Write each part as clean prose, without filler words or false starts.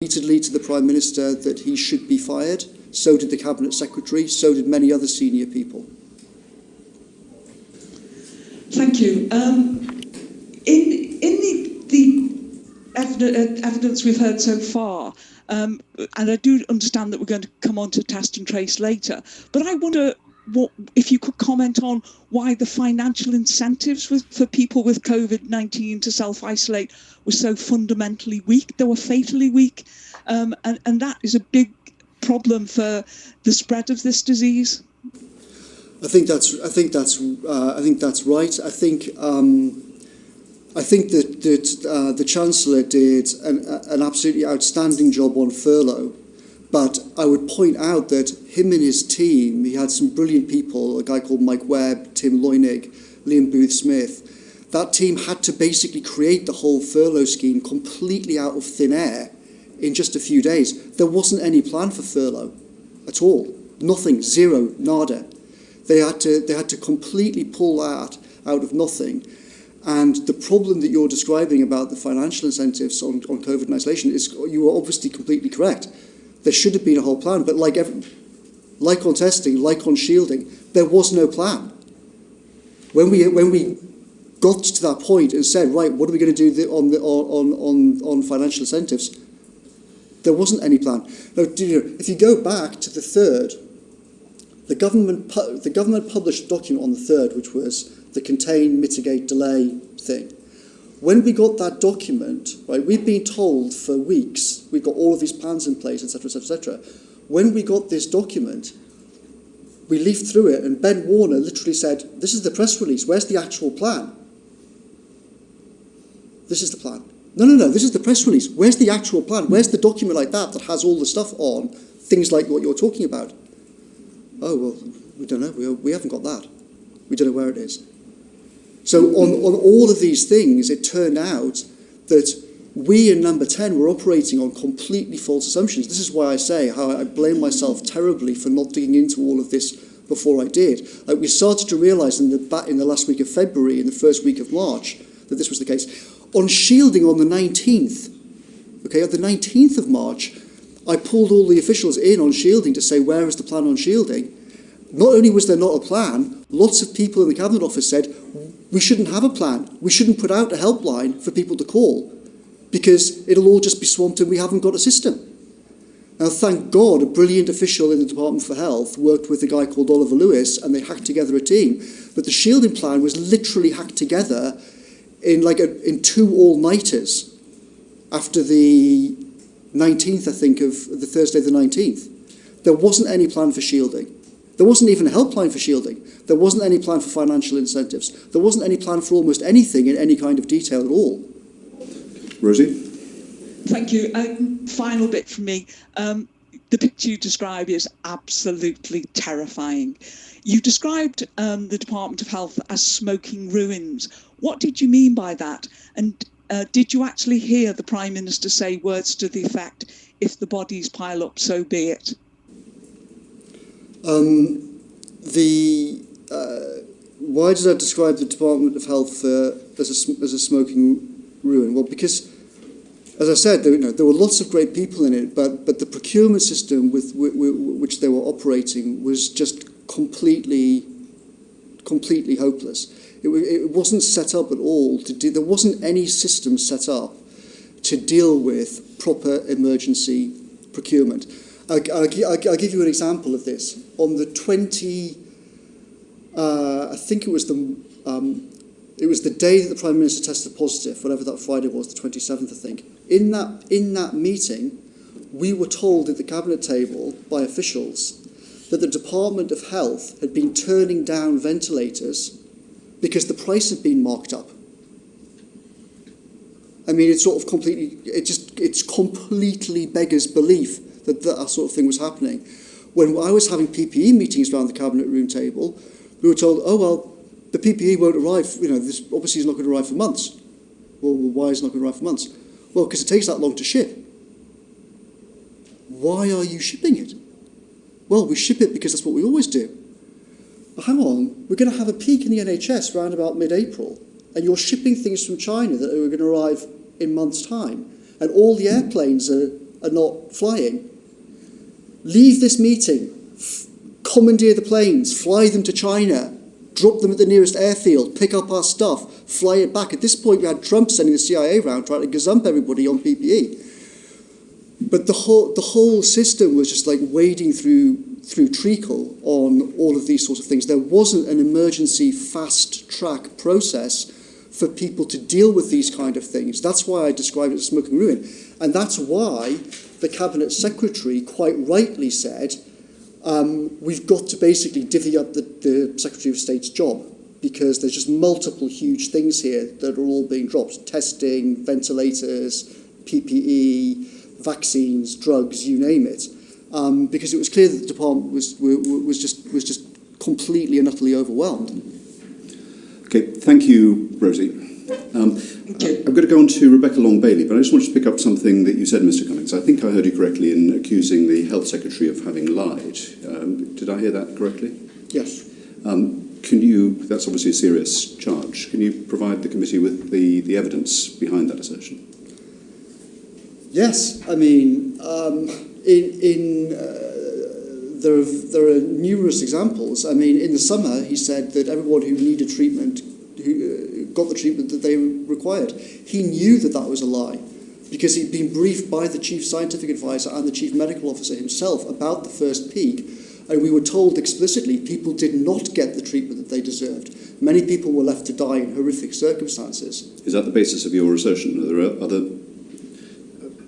repeatedly to the Prime Minister that he should be fired. So did the Cabinet Secretary, so did many other senior people. Thank you. In the evidence we've heard so far, and I do understand that we're going to come on to test and trace later, but I wonder if you could comment on why the financial incentives for people with COVID-19 to self-isolate were so fundamentally weak. They were fatally weak, and that is a big problem for the spread of this disease. I think that's right. I think that the Chancellor did an absolutely outstanding job on furlough. But I would point out that him and his team, he had some brilliant people, a guy called Mike Webb, Tim Loynig, Liam Booth-Smith. That team had to basically create the whole furlough scheme completely out of thin air in just a few days. There wasn't any plan for furlough at all. Nothing, zero, nada. They had to completely pull that out of nothing. And the problem that you're describing about the financial incentives on COVID and isolation is, you are obviously completely correct. There should have been a whole plan, but like on testing, like on shielding, there was no plan. When we got to that point and said, right, what are we going to do on financial incentives? There wasn't any plan. Now, if you go back to the 3rd, the government published a document on the 3rd, which was the contain, mitigate, delay thing. When we got that document, right, we'd been told for weeks, we've got all of these plans in place, etc., etc., etc. When we got this document, we leafed through it, and Ben Warner literally said, this is the press release, where's the actual plan? This is the plan. No, this is the press release. Where's the actual plan? Where's the document like that has all the stuff on, things like what you're talking about? Oh, well, we don't know. We haven't got that. We don't know where it is. So on all of these things, it turned out that we in Number 10 were operating on completely false assumptions. This is why I say how I blame myself terribly for not digging into all of this before I did. Like, we started to realise in the last week of February, in the first week of March, that this was the case. On shielding on the 19th, okay, on the 19th of March, I pulled all the officials in on shielding to say, where is the plan on shielding? Not only was there not a plan, lots of people in the Cabinet Office said, we shouldn't have a plan. We shouldn't put out a helpline for people to call because it'll all just be swamped and we haven't got a system. Now, thank God, a brilliant official in the Department for Health worked with a guy called Oliver Lewis, and they hacked together a team. But the shielding plan was literally hacked together in 2 all-nighters after the 19th, I think, of the Thursday the 19th. There wasn't any plan for shielding. There wasn't even a helpline for shielding. There wasn't any plan for financial incentives. There wasn't any plan for almost anything in any kind of detail at all. Rosie? Thank you. Final bit from me. The picture you describe is absolutely terrifying. You described the Department of Health as smoking ruins. What did you mean by that? And did you actually hear the Prime Minister say words to the effect, if the bodies pile up, so be it? Why did I describe the Department of Health as a smoking ruin? Well, because, as I said, there were lots of great people in it, but the procurement system with which they were operating was just completely hopeless. It wasn't set up at all to do. There wasn't any system set up to deal with proper emergency procurement. I'll give you an example of this. On the I think it was the day that the Prime Minister tested positive, whatever that Friday was, the 27th, I think. In that meeting, we were told at the Cabinet table by officials that the Department of Health had been turning down ventilators because the price had been marked up. I mean, it's completely beggars belief that sort of thing was happening. When I was having PPE meetings around the Cabinet room table, we were told, oh, well, the PPE won't arrive, this obviously is not going to arrive for months. Well, why is it not going to arrive for months? Well, because it takes that long to ship. Why are you shipping it? Well, we ship it because that's what we always do. But hang on, we're going to have a peak in the NHS around about mid-April, and you're shipping things from China that are going to arrive in months' time, and all the airplanes are are not flying. Leave this meeting, commandeer the planes, fly them to China, drop them at the nearest airfield, pick up our stuff, fly it back. At this point, we had Trump sending the CIA around trying to gazump everybody on PPE. But the whole system was just like wading through treacle on all of these sorts of things. There wasn't an emergency fast-track process for people to deal with these kind of things. That's why I described it as smoke and ruin. And that's why the Cabinet Secretary quite rightly said, we've got to basically divvy up the Secretary of State's job, because there's just multiple huge things here that are all being dropped. Testing, ventilators, PPE, vaccines, drugs, you name it. Because it was clear that the department was just completely and utterly overwhelmed. Okay, thank you, Rosie. I'm going to go on to Rebecca Long-Bailey, but I just wanted to pick up something that you said, Mr. Cummings. I think I heard you correctly in accusing the Health Secretary of having lied. Did I hear that correctly? Yes. That's obviously a serious charge. Can you provide the committee with the evidence behind that assertion? Yes, I mean, there are numerous examples. I mean, in the summer, he said that everyone who needed treatment, who got the treatment that they required. He knew that that was a lie, because he'd been briefed by the chief scientific advisor and the chief medical officer himself about the first peak, and we were told explicitly people did not get the treatment that they deserved. Many people were left to die in horrific circumstances. Is that the basis of your assertion? Are there other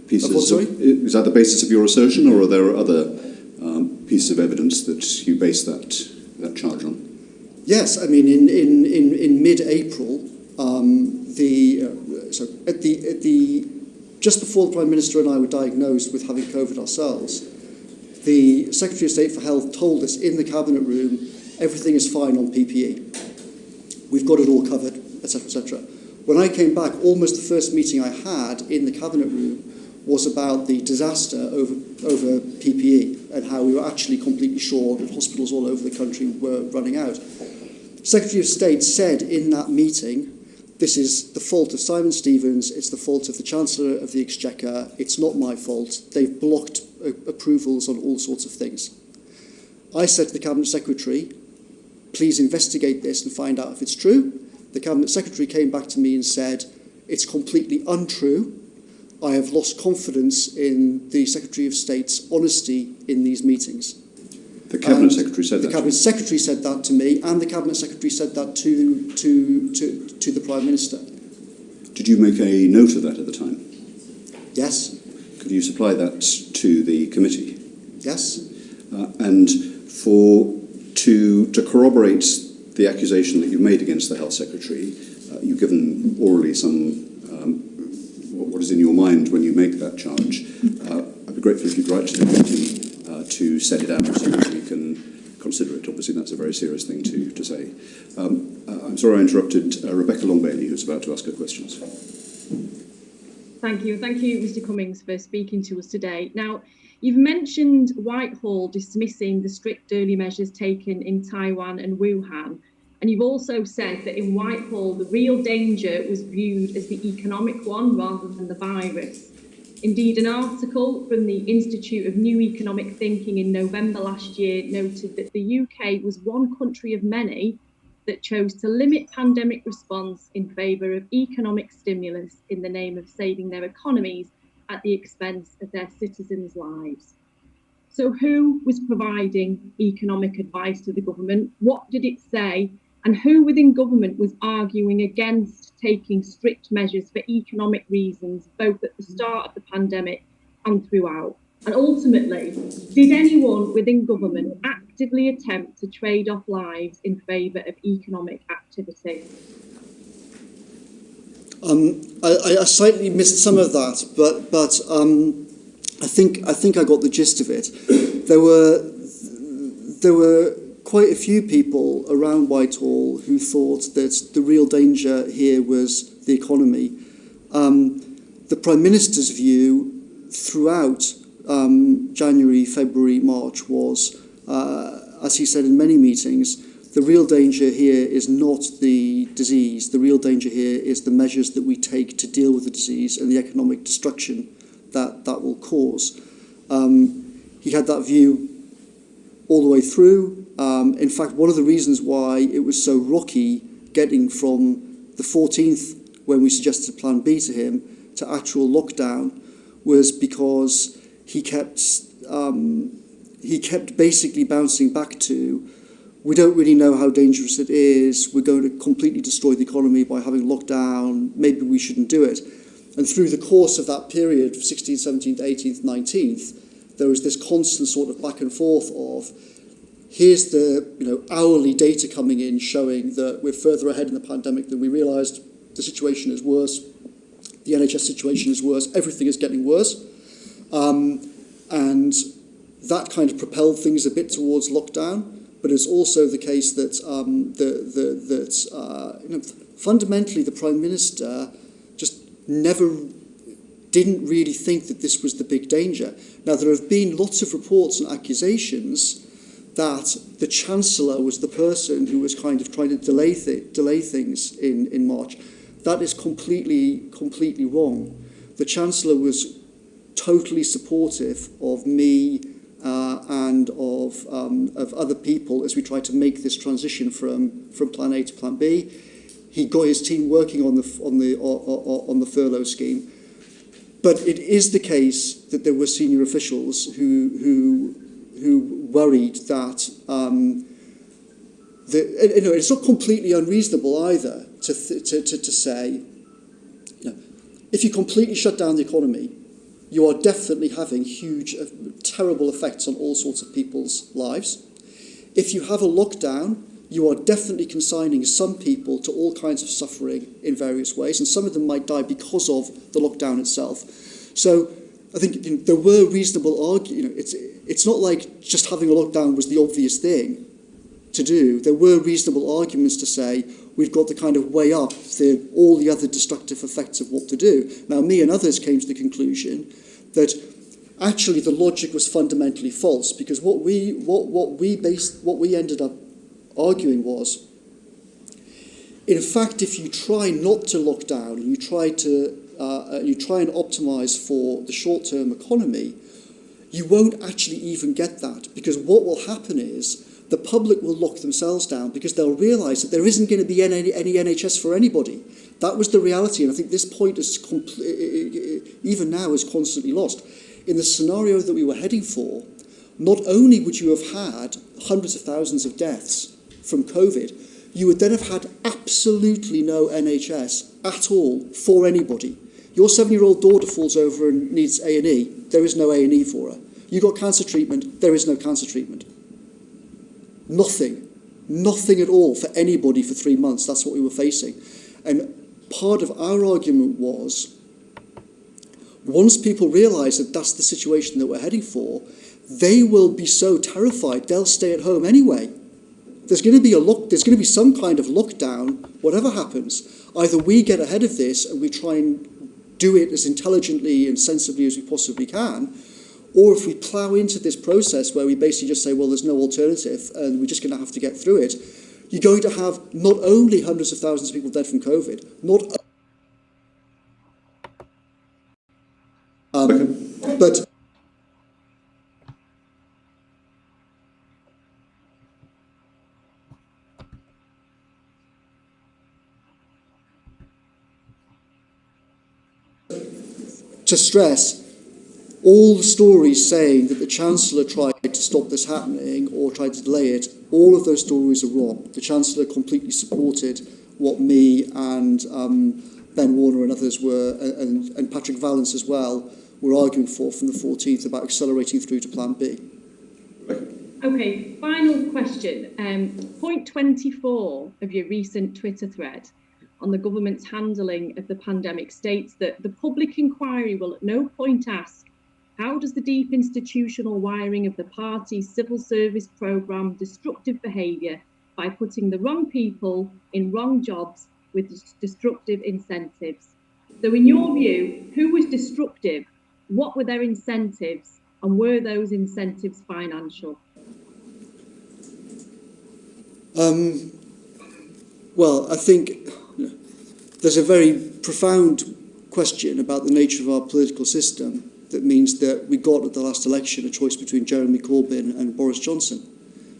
pieces? What, sorry? Is that the basis of your assertion, or are there other pieces of evidence that you base that charge on? Yes, I mean, in mid-April, just before the Prime Minister and I were diagnosed with having COVID ourselves, the Secretary of State for Health told us in the Cabinet room, everything is fine on PPE. We've got it all covered, etc., etc. When I came back, almost the first meeting I had in the Cabinet room was about the disaster over PPE and how we were actually completely sure that hospitals all over the country were running out. Secretary of State said in that meeting, this is the fault of Simon Stevens, it's the fault of the Chancellor of the Exchequer, it's not my fault, they've blocked approvals on all sorts of things. I said to the Cabinet Secretary, please investigate this and find out if it's true. The Cabinet Secretary came back to me and said, it's completely untrue. I have lost confidence in the Secretary of State's honesty in these meetings. The Cabinet Secretary said that? The Cabinet Secretary said that to me, and the Cabinet Secretary said that to the Prime Minister. Did you make a note of that at the time? Yes. Could you supply that to the committee? Yes. And to corroborate the accusation that you've made against the Health Secretary, you've given orally some what is in your mind when you make that charge. I'd be grateful if you'd write to the committee to set it out so that we can consider it. Obviously, that's a very serious thing to say. I'm sorry I interrupted Rebecca Long-Bailey, who's about to ask her questions. Thank you, Mr. Cummings, for speaking to us today. Now, you've mentioned Whitehall dismissing the strict early measures taken in Taiwan and Wuhan, and you've also said that in Whitehall, the real danger was viewed as the economic one rather than the virus. Indeed, an article from the Institute of New Economic Thinking in November last year noted that the UK was one country of many that chose to limit pandemic response in favour of economic stimulus in the name of saving their economies at the expense of their citizens' lives. So who was providing economic advice to the government? What did it say? And who within government was arguing against taking strict measures for economic reasons, both at the start of the pandemic and throughout? And ultimately, did anyone within government actively attempt to trade off lives in favour of economic activity? I slightly missed some of that, but I think I got the gist of it. There were quite a few people around Whitehall who thought that the real danger here was the economy. The Prime Minister's view throughout January, February, March was, as he said in many meetings, the real danger here is not the disease. The real danger here is the measures that we take to deal with the disease and the economic destruction that will cause. He had that view all the way through. In fact, one of the reasons why it was so rocky getting from the 14th, when we suggested Plan B to him, to actual lockdown, was because he kept basically bouncing back to, we don't really know how dangerous it is, we're going to completely destroy the economy by having lockdown, maybe we shouldn't do it. And through the course of that period, 16th, 17th, 18th, 19th, there was this constant sort of back and forth of, here's the hourly data coming in showing that we're further ahead in the pandemic than we realised, the situation is worse, the NHS situation is worse, everything is getting worse. And that kind of propelled things a bit towards lockdown. But it's also the case that fundamentally the Prime Minister just didn't really think that this was the big danger. Now, there have been lots of reports and accusations that the Chancellor was the person who was kind of trying to delay things in March. That is completely wrong. The Chancellor was totally supportive of me and of other people as we try to make this transition from Plan A to Plan B. He got his team working on the furlough scheme, but it is the case that there were senior officials who worried that it's not completely unreasonable either to say, if you completely shut down the economy, you are definitely having huge, terrible effects on all sorts of people's lives. If you have a lockdown, you are definitely consigning some people to all kinds of suffering in various ways, and some of them might die because of the lockdown itself. So I think there were reasonable arguments. It's not like just having a lockdown was the obvious thing to do. There were reasonable arguments to say we've got to kind of weigh up all the other destructive effects of what to do. Now, me and others came to the conclusion that actually the logic was fundamentally false, because what we ended up arguing was, in fact, if you try not to lock down, you try and optimise for the short-term economy, you won't actually even get that, because what will happen is the public will lock themselves down because they'll realise that there isn't going to be any NHS for anybody. That was the reality, and I think this point is even now is constantly lost. In the scenario that we were heading for, not only would you have had hundreds of thousands of deaths from COVID, you would then have had absolutely no NHS at all for anybody. Your 7-year-old daughter falls over and needs A&E, there is no A&E for her. You got cancer treatment, there is no cancer treatment. Nothing at all for anybody for 3 months. That's what we were facing. And part of our argument was, once people realise that that's the situation that we're heading for, they will be so terrified they'll stay at home anyway. There's going to be some kind of lockdown, whatever happens. Either we get ahead of this and we try and do it as intelligently and sensibly as we possibly can, or if we plough into this process where we basically just say, well, there's no alternative and we're just going to have to get through it, you're going to have not only hundreds of thousands of people dead from COVID, but to stress, all the stories saying that the Chancellor tried to stop this happening or tried to delay it, all of those stories are wrong. The Chancellor completely supported what me and Ben Warner and others were, and Patrick Vallance as well, were arguing for from the 14th about accelerating through to Plan B. Okay, final question. Point 24 of your recent Twitter thread on the government's handling of the pandemic states that the public inquiry will at no point ask, how does the deep institutional wiring of the party's civil service programme destructive behaviour by putting the wrong people in wrong jobs with destructive incentives? So in your view, who was destructive? What were their incentives? And were those incentives financial? Well, I think there's a very profound question about the nature of our political system that means that we got at the last election a choice between Jeremy Corbyn and Boris Johnson.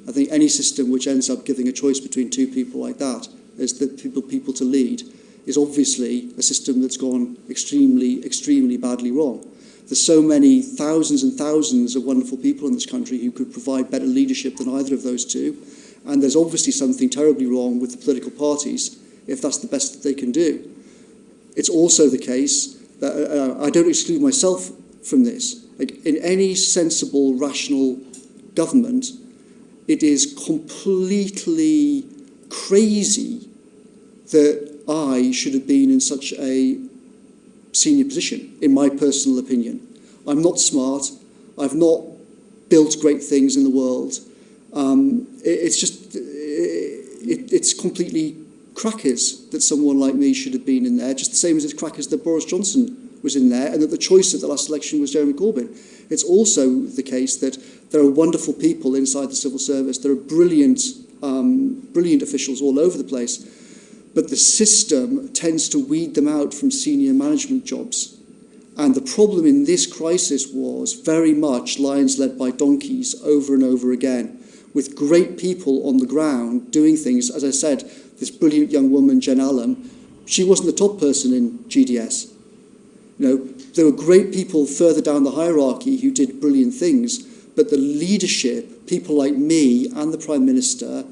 I think any system which ends up giving a choice between two people like that as the people to lead is obviously a system that's gone extremely, extremely badly wrong. There's so many thousands and thousands of wonderful people in this country who could provide better leadership than either of those two, and there's obviously something terribly wrong with the political parties if that's the best that they can do. It's also the case that I don't exclude myself from this. Like, in any sensible, rational government, it is completely crazy that I should have been in such a senior position, in my personal opinion. I'm not smart. I've not built great things in the world. It's completely crackers that someone like me should have been in there, just the same as it's crackers that Boris Johnson was in there, and that the choice at the last election was Jeremy Corbyn. It's also the case that there are wonderful people inside the civil service. There are brilliant officials all over the place, but the system tends to weed them out from senior management jobs. And the problem in this crisis was very much lions led by donkeys over and over again, with great people on the ground doing things. As I said, this brilliant young woman, Jen Allen, she wasn't the top person in GDS. You know, there were great people further down the hierarchy who did brilliant things, but the leadership, people like me and the Prime Minister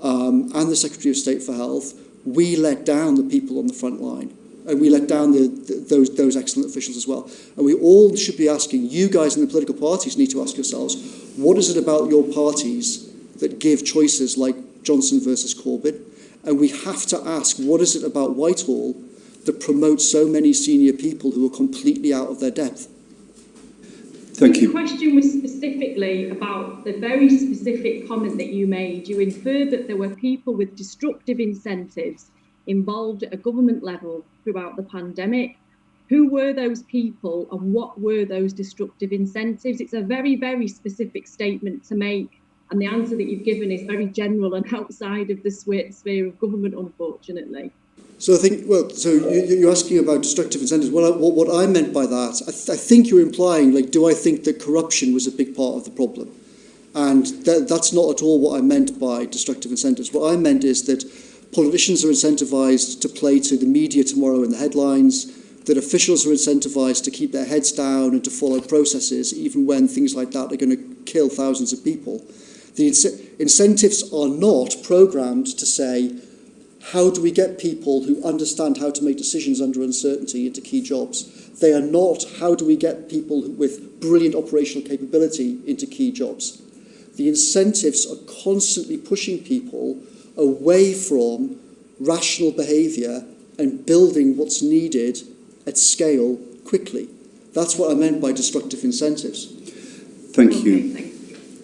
and the Secretary of State for Health, we let down the people on the front line. And we let down those excellent officials as well. And we all should be asking, you guys in the political parties need to ask yourselves, what is it about your parties that give choices like Johnson versus Corbyn? And we have to ask, what is it about Whitehall that promotes so many senior people who are completely out of their depth? Thank you. The question was specifically about the very specific comment that you made. You inferred that there were people with destructive incentives involved at a government level throughout the pandemic. Who were those people and what were those destructive incentives? It's a very, very specific statement to make, and the answer that you've given is very general and outside of the sphere of government, unfortunately. So I think, you're asking about destructive incentives. What I meant by that, I think you're implying, like, do I think that corruption was a big part of the problem? And that's not at all what I meant by destructive incentives. What I meant is that politicians are incentivized to play to the media tomorrow in the headlines, that officials are incentivized to keep their heads down and to follow processes, even when things like that are going to kill thousands of people. The incentives are not programmed to say, how do we get people who understand how to make decisions under uncertainty into key jobs? They are not, how do we get people with brilliant operational capability into key jobs? The incentives are constantly pushing people away from rational behaviour and building what's needed at scale quickly. That's what I meant by destructive incentives. Thank you.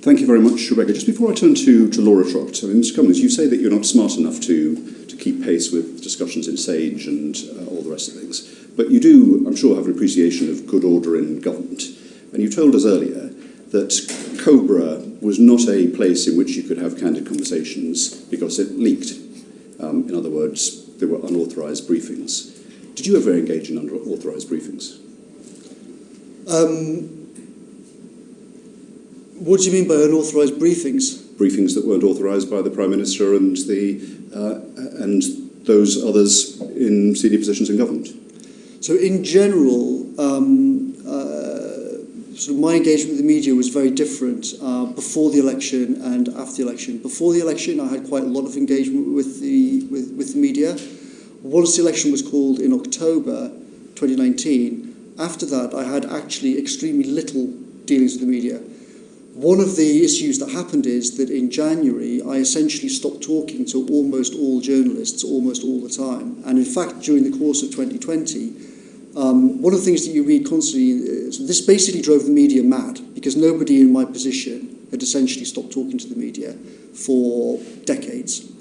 Thank you very much, Rebecca. Just before I turn to Laura Trott, I mean, Mr. Cummings, you say that you're not smart enough to keep pace with discussions in SAGE and all the rest of things, but you do, I'm sure, have an appreciation of good order in government. And you told us earlier that Cobra was not a place in which you could have candid conversations because it leaked. In other words, there were unauthorised briefings. Did you ever engage in unauthorised briefings? What do you mean by unauthorised briefings? Briefings that weren't authorised by the Prime Minister and those others in senior positions in government. So in general, sort of my engagement with the media was very different before the election and after the election. Before the election, I had quite a lot of engagement with the media. Once the election was called in October 2019, after that, I had actually extremely little dealings with the media. One of the issues that happened is that in January, I essentially stopped talking to almost all journalists almost all the time. And in fact, during the course of 2020, one of the things that you read constantly, so this basically drove the media mad because nobody in my position had essentially stopped talking to the media for decades.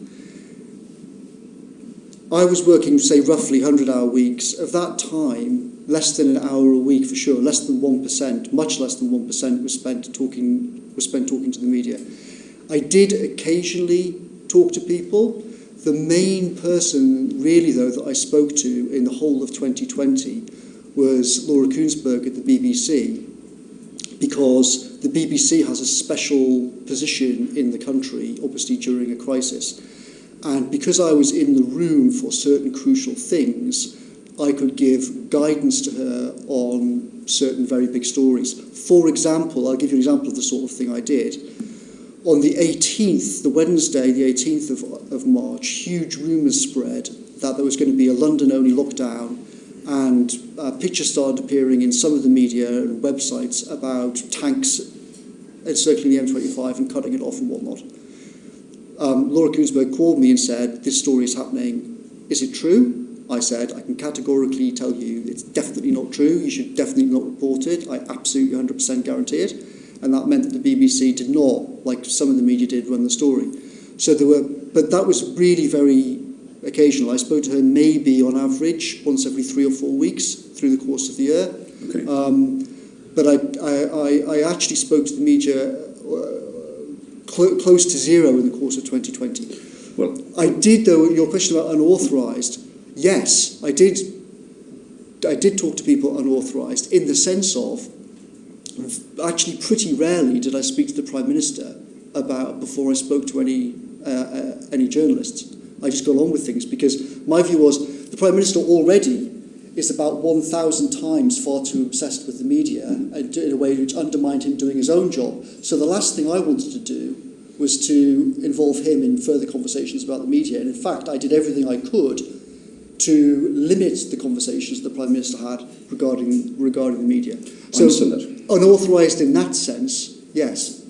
I was working, say, roughly 100-hour weeks. Of that time, less than an hour a week for sure, less than 1%, much less than 1% was spent talking to the media. I did occasionally talk to people. The main person, really, though, that I spoke to in the whole of 2020 was Laura Koonsberg at the BBC, because the BBC has a special position in the country, obviously during a crisis. And because I was in the room for certain crucial things, I could give guidance to her on certain very big stories. For example, I'll give you an example of the sort of thing I did. On the 18th, the Wednesday, the 18th of March, huge rumours spread that there was going to be a London-only lockdown, and pictures started appearing in some of the media and websites about tanks encircling the M25 and cutting it off and whatnot. Laura Koonsberg called me and said, this story is happening. Is it true? I said, I can categorically tell you it's definitely not true. You should definitely not report it. I absolutely 100% guarantee it. And that meant that the BBC did not, like some of the media did, run the story. So but that was really very occasional. I spoke to her maybe on average once every 3 or 4 weeks through the course of the year. Okay. But I actually spoke to the media close to zero in the course of 2020. Well, I did, though, your question about unauthorised, yes, I did talk to people unauthorised in the sense of, actually pretty rarely did I speak to the Prime Minister before I spoke to any journalists. I just got along with things because my view was the Prime Minister already is about 1,000 times far too obsessed with the media and in a way which undermined him doing his own job. So the last thing I wanted to do was to involve him in further conversations about the media. And in fact, I did everything I could to limit the conversations the Prime Minister had regarding the media. So unauthorised in that sense, yes.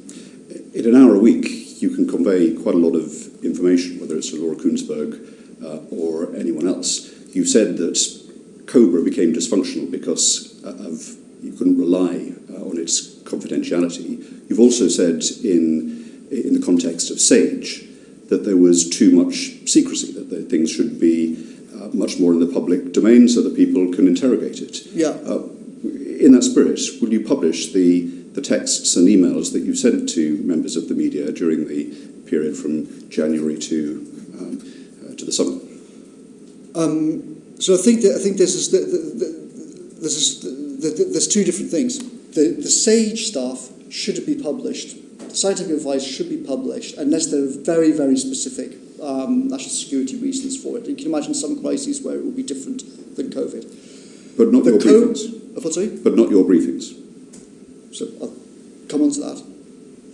In an hour a week, you can convey quite a lot of information, whether it's to Laura Koonsberg or anyone else. You've said that Cobra became dysfunctional because you couldn't rely on its confidentiality. You've also said in the context of Sage that there was too much secrecy, that things should be much more in the public domain so that people can interrogate it. Yeah. In that spirit, will you publish the texts and emails that you've sent to members of the media during the period from January to the summer? So I think there's two different things. The SAGE stuff should be published. The scientific advice should be published unless there are very, very specific national security reasons for it. You can imagine some crises where it will be different than COVID. But not your briefings. Sorry? But not your briefings. So I'll come on to that.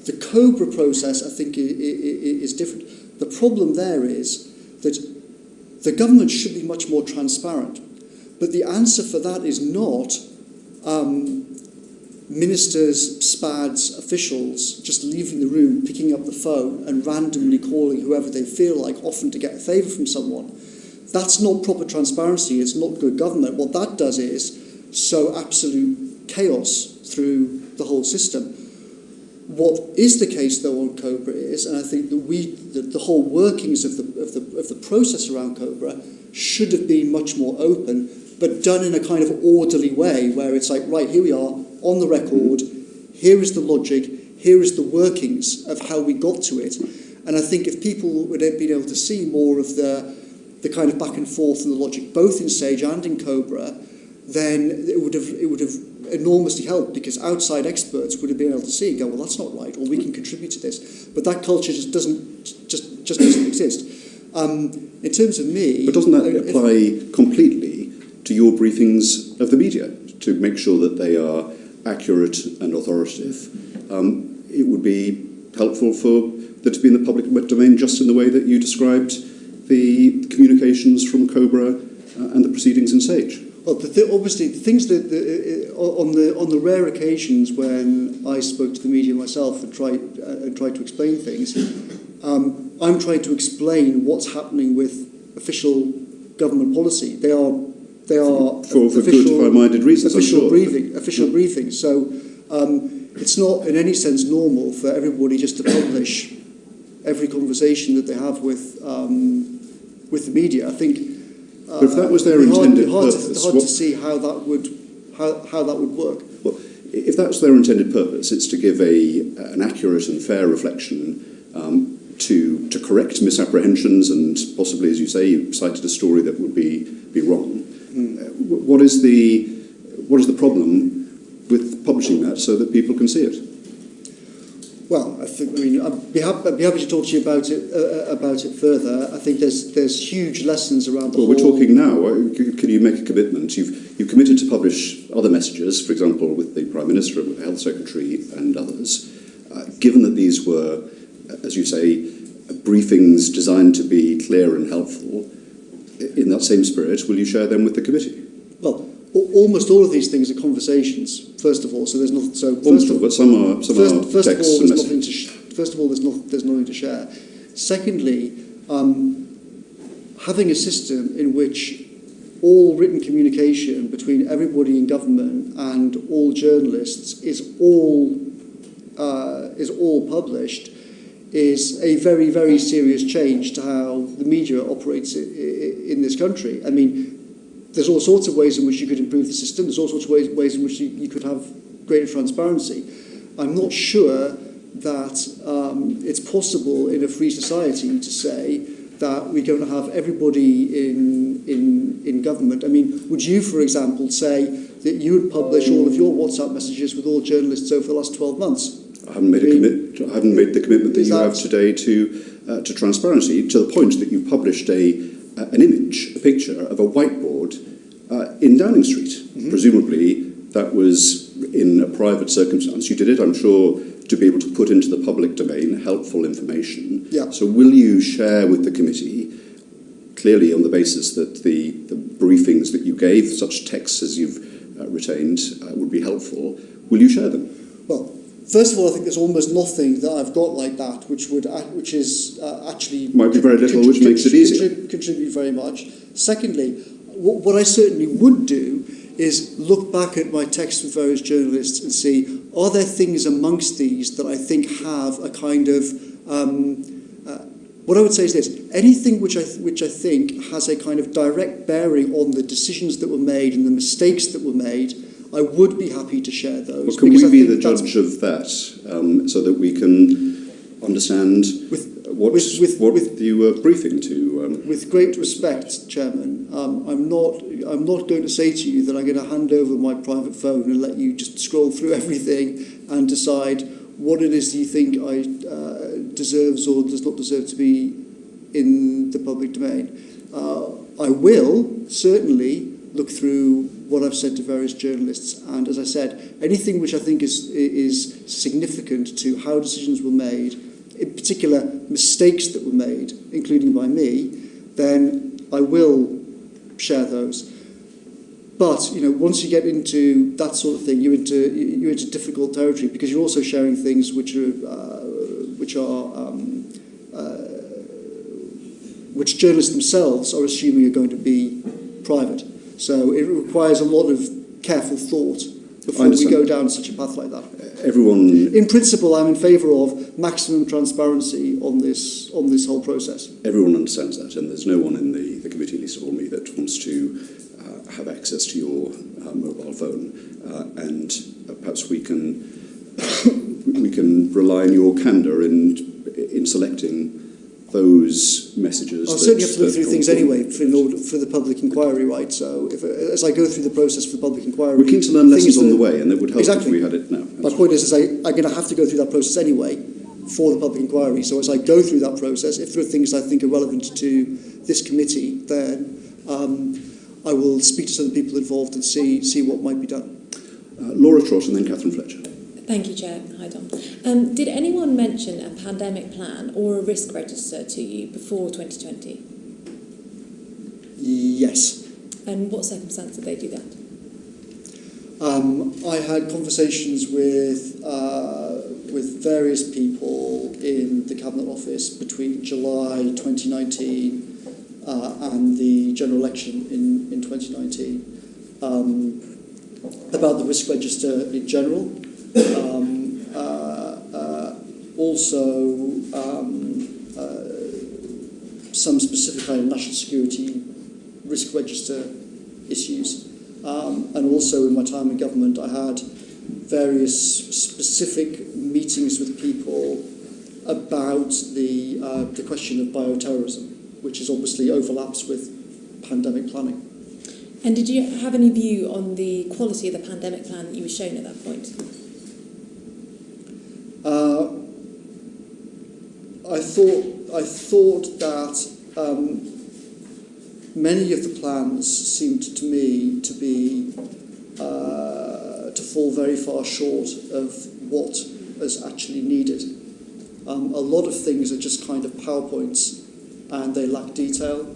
The Cobra process, I think, is different. The problem there is that the government should be much more transparent. But the answer for that is not ministers, SPADs, officials just leaving the room, picking up the phone and randomly calling whoever they feel like, often to get a favour from someone. That's not proper transparency. It's not good government. What that does is sow absolute chaos through the whole system. What is the case, though, on Cobra is, and I think that the whole workings of the process around Cobra should have been much more open, but done in a kind of orderly way, where it's like, right, here we are, on the record, here is the logic, here is the workings of how we got to it. And I think if people would have been able to see more of the kind of back and forth and the logic, both in SAGE and in Cobra, then it would have enormously helped, because outside experts would have been able to see and go, well, that's not right, or we can contribute to this. But that culture just doesn't exist. In terms of me... But doesn't that apply completely to your briefings of the media, to make sure that they are accurate and authoritative? It would be helpful for there to be in the public domain just in the way that you described the communications from Cobra and the proceedings in SAGE. Well, obviously, the things that on the rare occasions when I spoke to the media myself and tried to explain things, I'm trying to explain what's happening with official government policy. They are for good, high-minded reasons. Official briefings. So it's not in any sense normal for everybody just to publish every conversation that they have with the media. I think. But if that was their intended purpose, it's hard to see how that would work. Well, if that's their intended purpose, it's to give an accurate and fair reflection, to correct misapprehensions, and possibly, as you say, you cited a story that would be wrong. What is the what is the problem with publishing that so that people can see it? Well, I'd be happy to talk to you about it further. I think there's huge lessons around the whole... Well, we're talking now. Can you make a commitment? You've committed to publish other messages, for example, with the Prime Minister and with the Health Secretary and others. Given that these were, as you say, briefings designed to be clear and helpful, in that same spirit, will you share them with the committee? Well, almost all of these things are conversations. First of all, so there's not. So almost all, but some are texts and messages. First of all, there's nothing to share. Secondly, having a system in which all written communication between everybody in government and all journalists is all published is a very, very serious change to how the media operates in this country. I mean, there's all sorts of ways in which you could improve the system. There's all sorts of ways in which you could have greater transparency. I'm not sure that it's possible in a free society to say that we're going to have everybody in government. I mean, would you, for example, say that you would publish all of your WhatsApp messages with all journalists over the last 12 months? I haven't made the commitment that you have today to transparency, to the point that you published an image, a picture of a whiteboard in Downing Street. Mm-hmm. Presumably, that was in a private circumstance. You did it, I'm sure, to be able to put into the public domain helpful information. Yeah. So will you share with the committee, clearly on the basis that the briefings that you gave, such texts as you've retained, would be helpful, will you share them? Well, first of all, I think there's almost nothing that I've got like that, which is actually... Might be very little, which makes it easier. Contribute very much. Secondly, what I certainly would do is look back at my texts with various journalists and see, are there things amongst these that I think have a kind of... what I would say is this: anything which I think has a kind of direct bearing on the decisions that were made and the mistakes that were made, I would be happy to share those. Well, can we be the judge of that, so that we can understand what you were briefing to? With great respect, Chairman, I'm not going to say to you that I'm going to hand over my private phone and let you just scroll through everything and decide what it is you think I deserves or does not deserve to be in the public domain. I will certainly look through what I've said to various journalists, and as I said, anything which I think is significant to how decisions were made, in particular mistakes that were made, including by me, then I will share those. But once you get into that sort of thing, you're into difficult territory, because you're also sharing things which journalists themselves are assuming are going to be private. So it requires a lot of careful thought before we go down such a path like that. In principle, I'm in favour of maximum transparency on this whole process. Everyone understands that, and there's no one in the committee, least of all me, that wants to have access to your mobile phone, and perhaps we can rely on your candour in selecting those messages. I'll certainly have to look through things anyway for the public inquiry, right? So as I go through the process for the public inquiry... We're keen to learn lessons on the way, and it would help if we had it now. My point is I'm going to have to go through that process anyway for the public inquiry. So as I go through that process, if there are things I think are relevant to this committee, then I will speak to some of the people involved and see what might be done. Laura Trott and then Catherine Fletcher. Thank you, Chair. Hi, Dom. Did anyone mention a pandemic plan or a risk register to you before 2020? Yes. And what circumstance did they do that? I had conversations with various people in the Cabinet Office between July 2019 and the general election in 2019 about the risk register in general. Also, some specific kind of national security risk register issues. And also in my time in government, I had various specific meetings with people about the question of bioterrorism, which is obviously overlaps with pandemic planning. And did you have any view on the quality of the pandemic plan that you were shown at that point? I thought that many of the plans seemed to me to be to fall very far short of what is actually needed. A lot of things are just kind of PowerPoints and they lack detail.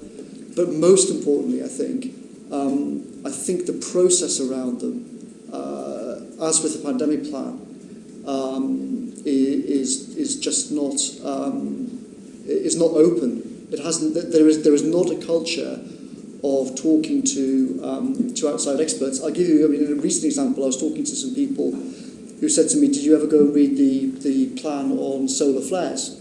But most importantly, I think the process around them, as with the pandemic plan, is just not is not open. It hasn't. There is not a culture of talking to outside experts. I'll give you. In a recent example, I was talking to some people who said to me, "Did you ever go and read the plan on solar flares?"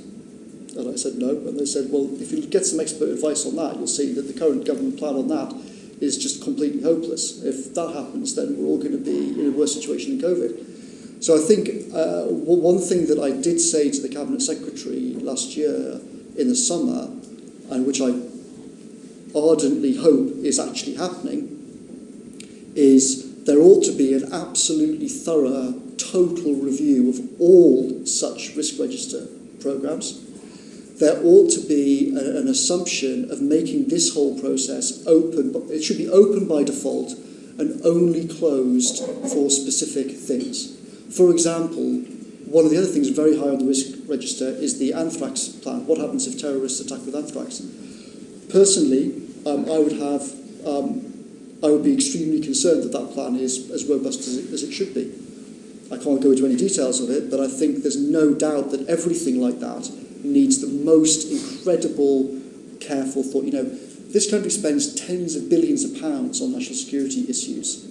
And I said no. And they said, "Well, if you get some expert advice on that, you'll see that the current government plan on that is just completely hopeless. If that happens, then we're all going to be in a worse situation than COVID." So I think one thing that I did say to the Cabinet Secretary last year in the summer, and which I ardently hope is actually happening, is there ought to be an absolutely thorough, total review of all such risk register programmes. There ought to be an assumption of making this whole process open. It should be open by default and only closed for specific things. For example, one of the other things very high on the risk register is the anthrax plan. What happens if terrorists attack with anthrax? Personally, I would be extremely concerned that that plan is as robust as it should be. I can't go into any details of it, but I think there's no doubt that everything like that needs the most incredible, careful thought. You know, this country spends tens of billions of pounds on national security issues,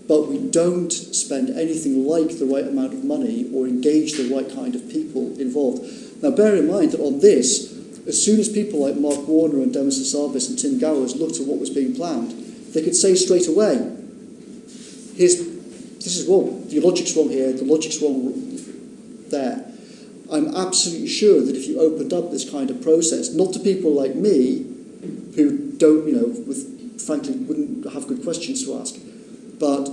but we don't spend anything like the right amount of money or engage the right kind of people involved. Now, bear in mind that on this, as soon as people like Mark Warner and Demis Hassabis and Tim Gowers looked at what was being planned, they could say straight away, this is wrong, the logic's wrong here, the logic's wrong there. I'm absolutely sure that if you opened up this kind of process, not to people like me, who don't, frankly, wouldn't have good questions to ask, but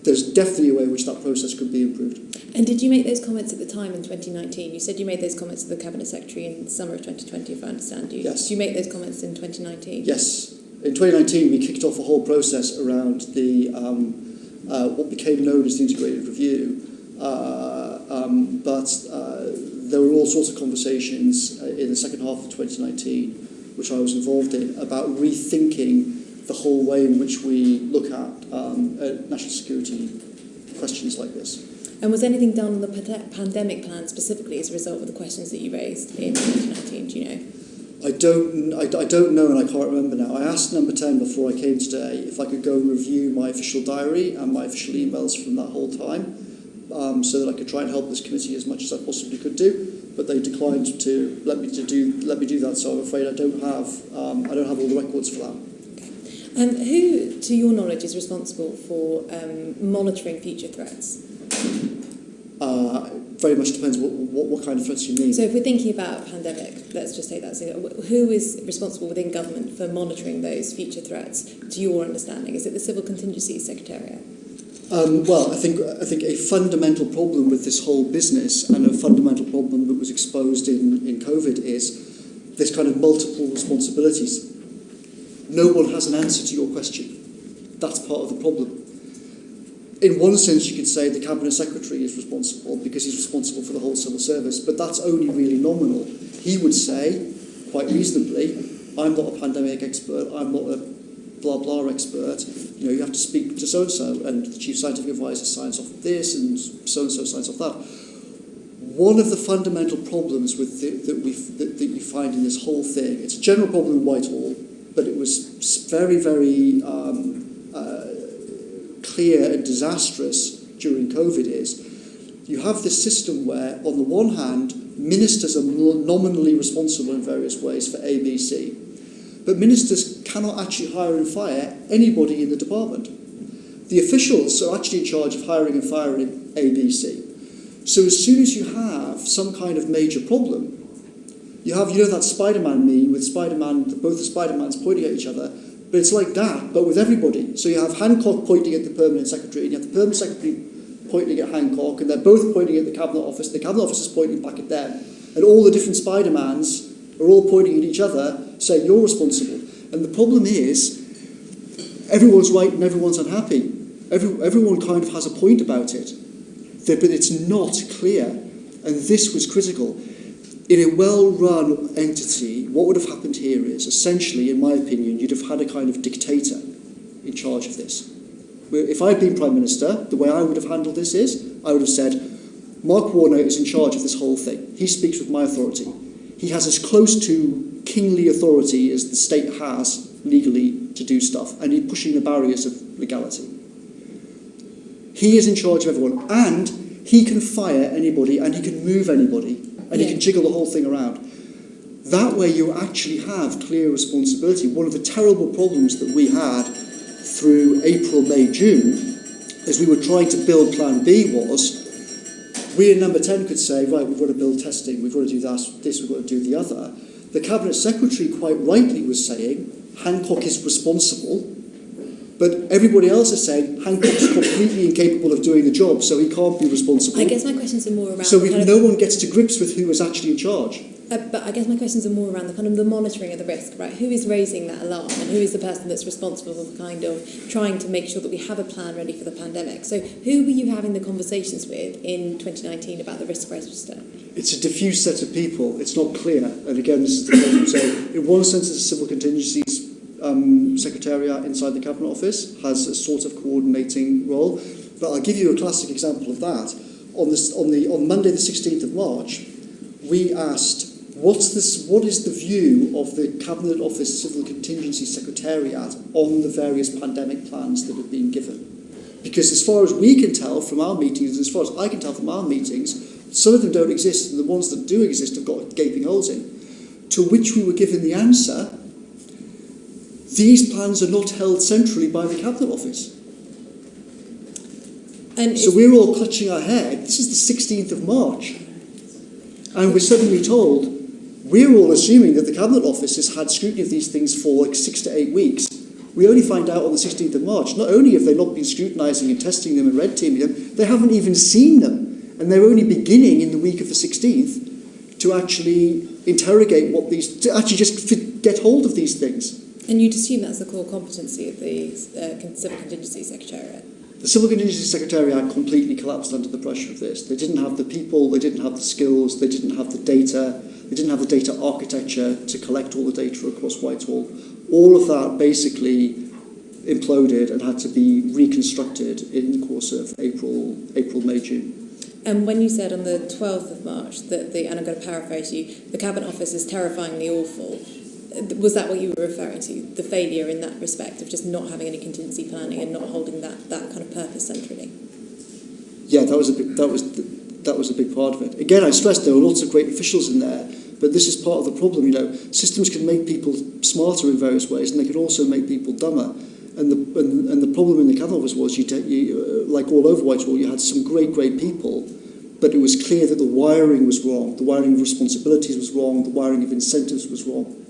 there's definitely a way in which that process could be improved. And did you make those comments at the time in 2019? You said you made those comments to the Cabinet Secretary in the summer of 2020, if I understand you. Yes. Did you make those comments in 2019? Yes. In 2019, we kicked off a whole process around the what became known as the integrated review. But there were all sorts of conversations in the second half of 2019, which I was involved in, about rethinking the whole way in which we look at national security questions like this. And was anything done on the pandemic plan specifically as a result of the questions that you raised in 2019? Do you know? I don't know, and I can't remember now. I asked Number 10 before I came today if I could go and review my official diary and my official emails from that whole time, so that I could try and help this committee as much as I possibly could do. But they declined to let me do that. So I'm afraid I don't have all the records for that. Okay. And who, to your knowledge, is responsible for monitoring future threats? Very much depends what kind of threats you mean. So if we're thinking about a pandemic, let's just take that. So who is responsible within government for monitoring those future threats, to your understanding? Is it the Civil Contingency Secretariat? Well, I think a fundamental problem with this whole business, and a fundamental problem that was exposed in COVID, is this kind of multiple responsibilities. No one has an answer to your question. That's part of the problem. In one sense, you could say the Cabinet Secretary is responsible because he's responsible for the whole civil service, but that's only really nominal. He would say, quite reasonably, I'm not a pandemic expert, I'm not a blah blah expert, you have to speak to so-and-so, and the Chief Scientific Advisor signs off this, and so-and-so signs off that. One of the fundamental problems with that you find in this whole thing, it's a general problem in Whitehall, but it was very, very clear and disastrous during COVID, is you have this system where, on the one hand, ministers are nominally responsible in various ways for ABC, but ministers cannot actually hire and fire anybody in the department. The officials are actually in charge of hiring and firing ABC. So as soon as you have some kind of major problem, you have, that Spider-Man meme with both the Spider-Mans pointing at each other, But it's like that, but with everybody. So you have Hancock pointing at the permanent secretary, and you have the permanent secretary pointing at Hancock, and they're both pointing at the Cabinet Office. The Cabinet Office is pointing back at them. And all the different Spider-Mans are all pointing at each other, saying, you're responsible. And the problem is, everyone's right and everyone's unhappy. Everyone kind of has a point about it. But it's not clear. And this was critical. In a well-run entity, what would have happened here is, essentially, in my opinion, you'd have had a kind of dictator in charge of this. If I'd been Prime Minister, the way I would have handled this is, I would have said, Mark Warner is in charge of this whole thing. He speaks with my authority. He has as close to kingly authority as the state has legally to do stuff, and he's pushing the barriers of legality. He is in charge of everyone, and he can fire anybody, and he can move anybody, and he can jiggle the whole thing around. That way you actually have clear responsibility. One of the terrible problems that we had through April, May, June, as we were trying to build Plan B was, we in Number 10 could say, right, we've got to build testing, we've got to do this, we've got to do the other. The Cabinet Secretary quite rightly was saying, Hancock is responsible, but everybody else is saying Hancock's completely incapable of doing the job, so he can't be responsible. I guess my questions are more around... So no one gets to grips with who is actually in charge. But I guess my questions are more around the kind of the monitoring of the risk, right? Who is raising that alarm, and who is the person that's responsible for kind of trying to make sure that we have a plan ready for the pandemic? So who were you having the conversations with in 2019 about the risk register? It's a diffuse set of people. It's not clear. And again, this is the problem. So in one sense, it's a civil contingencies secretariat inside the Cabinet Office has a sort of coordinating role. But I'll give you a classic example of that. On Monday the 16th of March, we asked, what is the view of the Cabinet Office Civil Contingency Secretariat on the various pandemic plans that have been given? Because as far as we can tell from our meetings, as far as I can tell from our meetings, some of them don't exist, and the ones that do exist have got gaping holes in. To which we were given the answer, these plans are not held centrally by the Cabinet Office. And so we're all clutching our head. This is the 16th of March. And we're suddenly told, we're all assuming that the Cabinet Office has had scrutiny of these things for like 6 to 8 weeks. We only find out on the 16th of March. Not only have they not been scrutinising and testing them and red teaming them, they haven't even seen them. And they're only beginning in the week of the 16th to actually interrogate to actually just get hold of these things. And you'd assume that's the core competency of the Civil Contingency Secretariat? The Civil Contingency Secretariat completely collapsed under the pressure of this. They didn't have the people, they didn't have the skills, they didn't have the data, they didn't have the data architecture to collect all the data across Whitehall. All of that basically imploded and had to be reconstructed in the course of April, May, June. And when you said on the 12th of March that and I'm going to paraphrase you, the Cabinet Office is terrifyingly awful, was that what you were referring to? The failure in that respect of just not having any contingency planning and not holding that kind of purpose centrally? Yeah, that was a big part of it. Again, I stressed there were lots of great officials in there, but this is part of the problem. Systems can make people smarter in various ways, and they can also make people dumber. And the problem in the Cabinet Office was, like all over Whitehall, you had some great people, but it was clear that the wiring was wrong. The wiring of responsibilities was wrong. The wiring of incentives was wrong.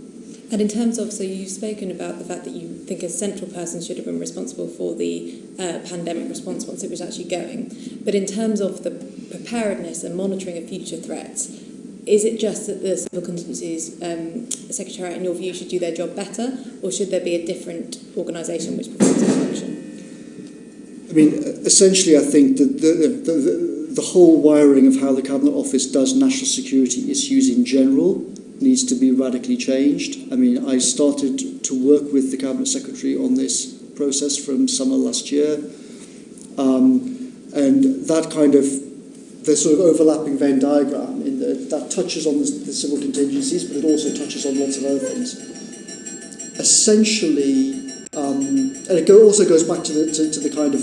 And in terms of, so you've spoken about the fact that you think a central person should have been responsible for the pandemic response once it was actually going. But in terms of the preparedness and monitoring of future threats, is it just that the Civil Contingencies Secretariat, in your view, should do their job better, or should there be a different organisation which performs that function? I mean, essentially, I think that the whole wiring of how the Cabinet Office does national security issues in general needs to be radically changed. I mean, I started to work with the Cabinet Secretary on this process from summer last year, and that kind of, the sort of overlapping Venn diagram that touches on the civil contingencies, but it also touches on lots of other things. Essentially, and it also goes back to the kind of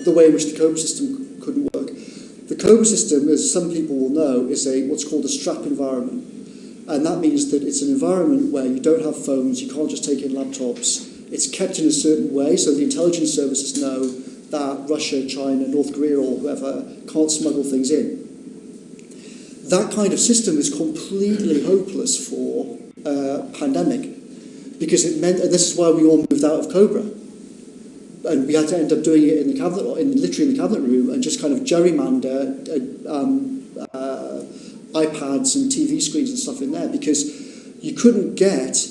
the way in which the COBRA system couldn't work. The COBRA system, as some people will know, is what's called a strap environment. And that means that it's an environment where you don't have phones, you can't just take in laptops. It's kept in a certain way, so the intelligence services know that Russia, China, North Korea, or whoever can't smuggle things in. That kind of system is completely hopeless for a pandemic, because it meant, and this is why we all moved out of Cobra, and we had to end up doing it in the cabinet, literally in the cabinet room, and just kind of gerrymander iPads and TV screens and stuff in there, because you couldn't get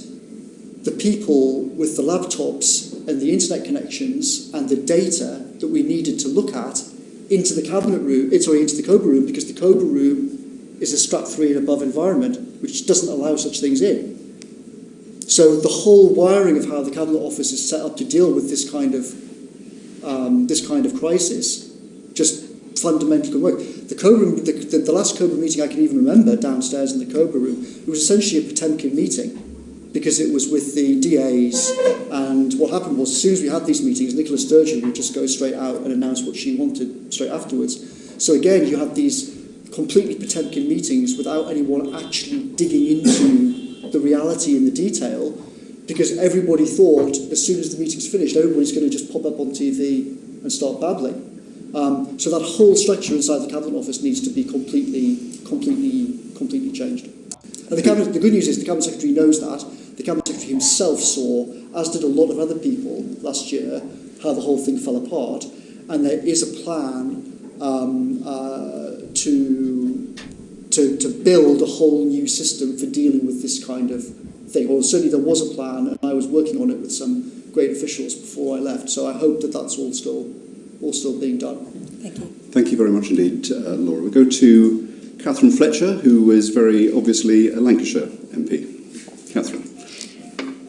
the people with the laptops and the internet connections and the data that we needed to look at into the cabinet room, into the Cobra room, because the Cobra room is a Strat 3 and above environment, which doesn't allow such things in. So the whole wiring of how the Cabinet Office is set up to deal with this kind of crisis just fundamentally couldn't work. The Cobra, the last Cobra meeting I can even remember downstairs in the Cobra room, it was essentially a Potemkin meeting, because it was with the DAs, and what happened was, as soon as we had these meetings, Nicola Sturgeon would just go straight out and announce what she wanted straight afterwards. So again, you had these completely Potemkin meetings without anyone actually digging into the reality and the detail, because everybody thought as soon as the meeting's finished, everybody's going to just pop up on TV and start babbling. So that whole structure inside the Cabinet Office needs to be completely changed. And the good news is the Cabinet Secretary knows that. The Cabinet Secretary himself saw, as did a lot of other people last year, how the whole thing fell apart, and there is a plan to build a whole new system for dealing with this kind of thing. Or certainly there was a plan, and I was working on it with some great officials before I left. So I hope that that's all still being done. Thank you. Thank you very much indeed, Laura. We go to Catherine Fletcher, who is very obviously a Lancashire MP. Catherine.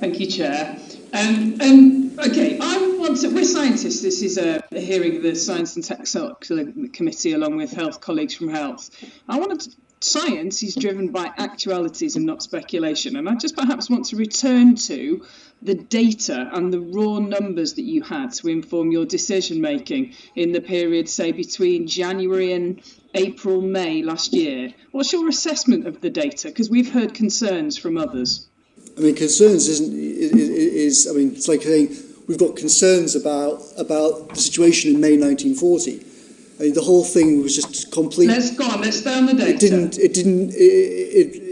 Thank you, Chair. Okay, we're scientists. This is a hearing of the Science and Tech Committee along with health colleagues from health. Science is driven by actualities and not speculation. And I just perhaps want to return to the data and the raw numbers that you had to inform your decision making in the period, say, between January and April, May last year. What's your assessment of the data? Because we've heard concerns from others. I mean, concerns is it's like saying we've got concerns about the situation in May 1940. I mean, the whole thing was just complete. Let's go on. Let's stay on the data.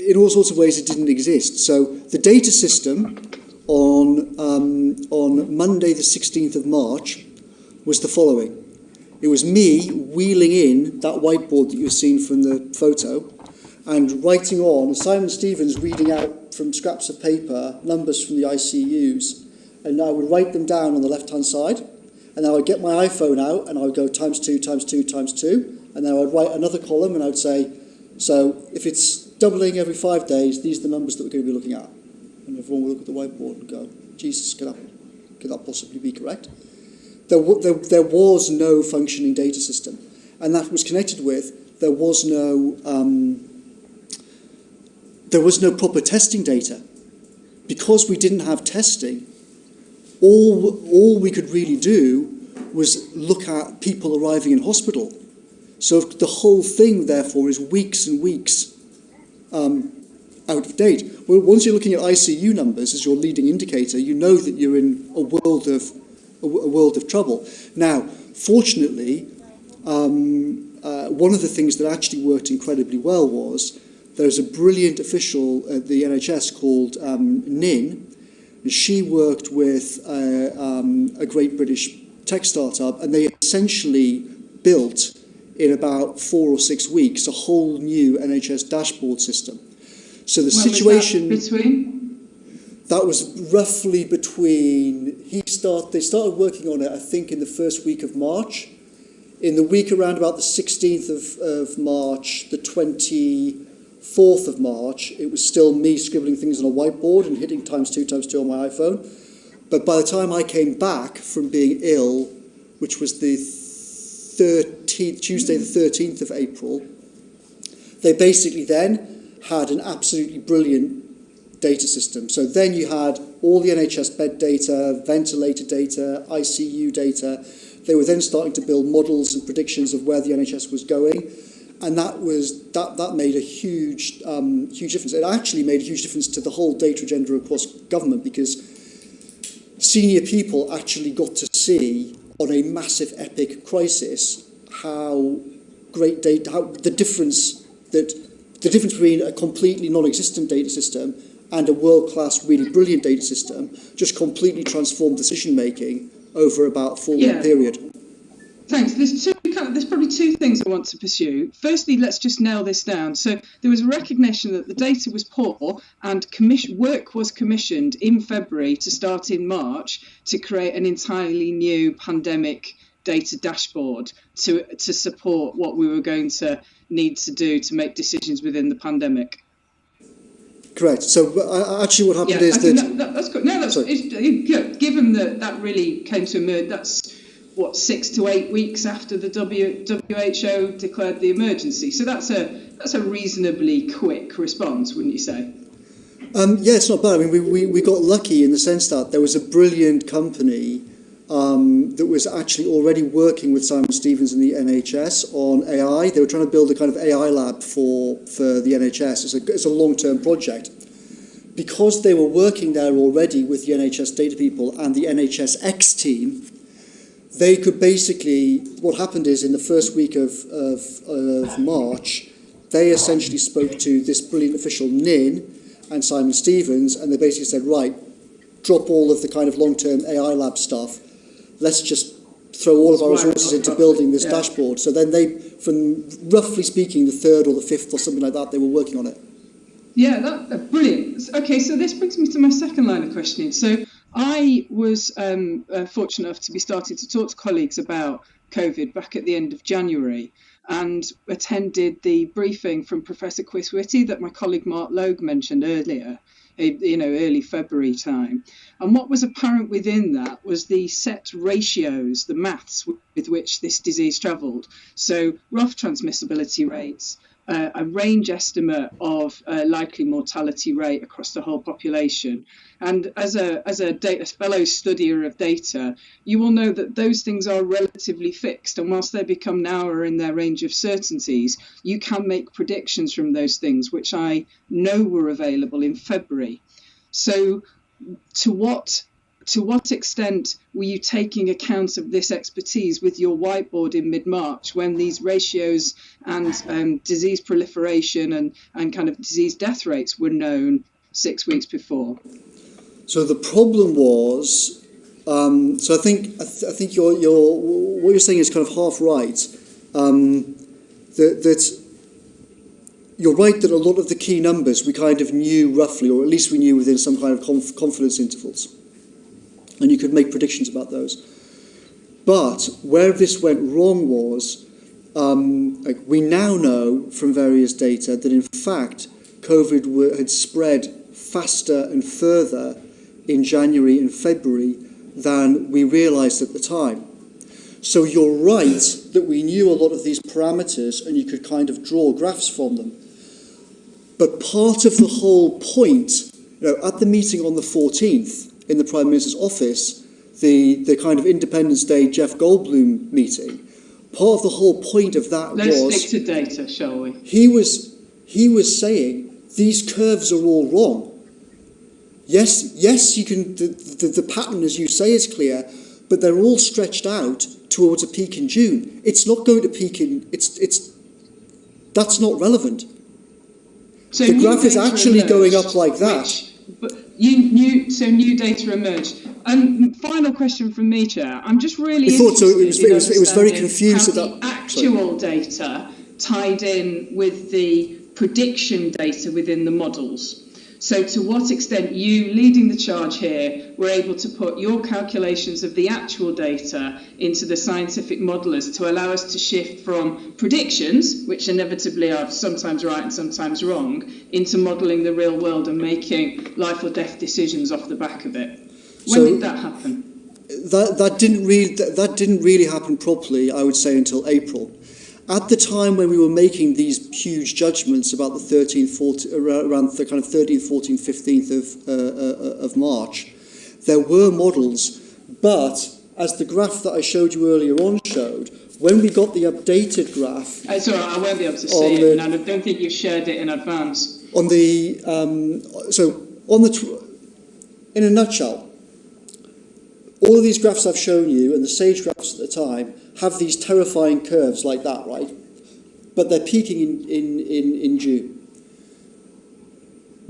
In all sorts of ways, it didn't exist. So the data system on Monday, the 16th of March, was the following. It was me wheeling in that whiteboard that you've seen from the photo, and writing on, Simon Stevens reading out from scraps of paper numbers from the ICUs, and I would write them down on the left-hand side, and then I would get my iPhone out, and I would go times 2, times 2, times 2, and then I would write another column, and I would say, so if it's doubling every 5 days, these are the numbers that we're going to be looking at. And everyone would look at the whiteboard and go, Jesus, could that possibly be correct? There was no functioning data system, and that was connected with there was no proper testing data. Because we didn't have testing, all we could really do was look at people arriving in hospital. So the whole thing, therefore, is weeks and weeks out of date. Well, once you're looking at ICU numbers as your leading indicator, you know that you're in a world of trouble. Now, fortunately, one of the things that actually worked incredibly well was there's a brilliant official at the NHS called Nin, and she worked with a great British tech startup, and they essentially built in about 4 or 6 weeks a whole new NHS dashboard system. So the situation that was roughly between they started working on it, I think, in the first week of March. In the week around about the 16th of March, the 24th of March, it was still me scribbling things on a whiteboard and hitting times 2 on my iPhone. But by the time I came back from being ill, which was the Tuesday the 13th of April, they basically then had an absolutely brilliant data system. So then you had all the NHS bed data, ventilator data, ICU data. They were then starting to build models and predictions of where the NHS was going. And that made a huge difference. It actually made a huge difference to the whole data agenda across government, because senior people actually got to see on a massive epic crisis how great data, how the difference between a completely non-existent data system and a world-class, really brilliant data system just completely transformed decision-making over about a 4-week period. Thanks. There's probably two things I want to pursue. Firstly, let's just nail this down. So there was a recognition that the data was poor, and work was commissioned in February to start in March to create an entirely new pandemic data dashboard to support what we were going to need to do to make decisions within the pandemic. Correct. So actually what happened is that's good. No, that's good. Given that really came to emerge, that's what, 6 to 8 weeks after the WHO declared the emergency. So that's a reasonably quick response, wouldn't you say? Yeah, it's not bad. I mean, we got lucky in the sense that there was a brilliant company that was actually already working with Simon Stevens and the NHS on AI. They were trying to build a kind of AI lab for the NHS. It's a long-term project. Because they were working there already with the NHS data people and the NHS X team, they could basically, what happened is in the first week of March, they essentially spoke to this brilliant official, Nin, and Simon Stevens, and they basically said, right, drop all of the kind of long-term AI lab stuff. Let's just throw all of our resources into building this dashboard. So then they, from roughly speaking, the 3rd or the 5th or something like that, they were working on it. Yeah, that's brilliant. Okay, so this brings me to my second line of questioning. So I was fortunate enough to be starting to talk to colleagues about COVID back at the end of January, and attended the briefing from Professor Quiswitty that my colleague Mark Logue mentioned earlier, early February time. And what was apparent within that was the set ratios, the maths with which this disease travelled. So rough transmissibility rates, a range estimate of likely mortality rate across the whole population. And as a fellow studier of data, you will know that those things are relatively fixed. And whilst they become narrower in their range of certainties, you can make predictions from those things, which I know were available in February. So to what extent were you taking account of this expertise with your whiteboard in mid-March, when these ratios and disease proliferation and kind of disease death rates were known 6 weeks before? So the problem was, so I think what you're saying is kind of half right. That you're right that a lot of the key numbers we kind of knew roughly, or at least we knew within some kind of confidence intervals. And you could make predictions about those. But where this went wrong was, we now know from various data that in fact COVID had spread faster and further in January and February than we realised at the time. So you're right that we knew a lot of these parameters and you could kind of draw graphs from them. But part of the whole point, at the meeting on the 14th, in the Prime Minister's office, the kind of Independence Day Jeff Goldblum meeting, part of the whole point of that Let's was... stick to data, shall we? He was saying, these curves are all wrong. Yes, you can. The pattern, as you say, is clear, but they're all stretched out towards a peak in June. It's not going to peak in... That's not relevant. So the graph is actually going up like that. New data emerged. And final question from me, Chair. I'm just really interested it was very confused how the actual data tied in with the prediction data within the models. So to what extent you, leading the charge here, were able to put your calculations of the actual data into the scientific modelers to allow us to shift from predictions, which inevitably are sometimes right and sometimes wrong, into modelling the real world and making life or death decisions off the back of it. When did that happen? That didn't really happen properly, I would say, until April. At the time when we were making these huge judgments about the 13th, 14th, around the kind of 13th, 14th, 15th of March, there were models, but as the graph that I showed you earlier on showed, when we got the updated graph... It's all right, I won't be able to see it, and I don't think you've shared it in advance. In a nutshell, all of these graphs I've shown you, and the SAGE graphs at the time, have these terrifying curves like that, right? But they're peaking in June.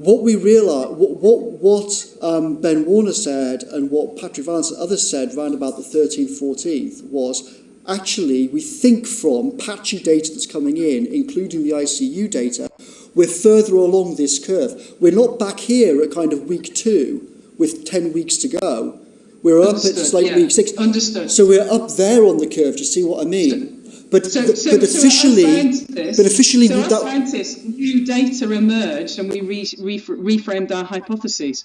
what we realised, what Ben Warner said and what Patrick Vallance and others said around about the 13th, 14th was, actually, we think from patchy data that's coming in, including the ICU data, we're further along this curve. We're not back here at kind of week 2 with 10 weeks to go. We're up at like week 6. Understood. So we're up there on the curve. Do you see what I mean? But officially, as scientists, new data emerged and we reframed our hypotheses.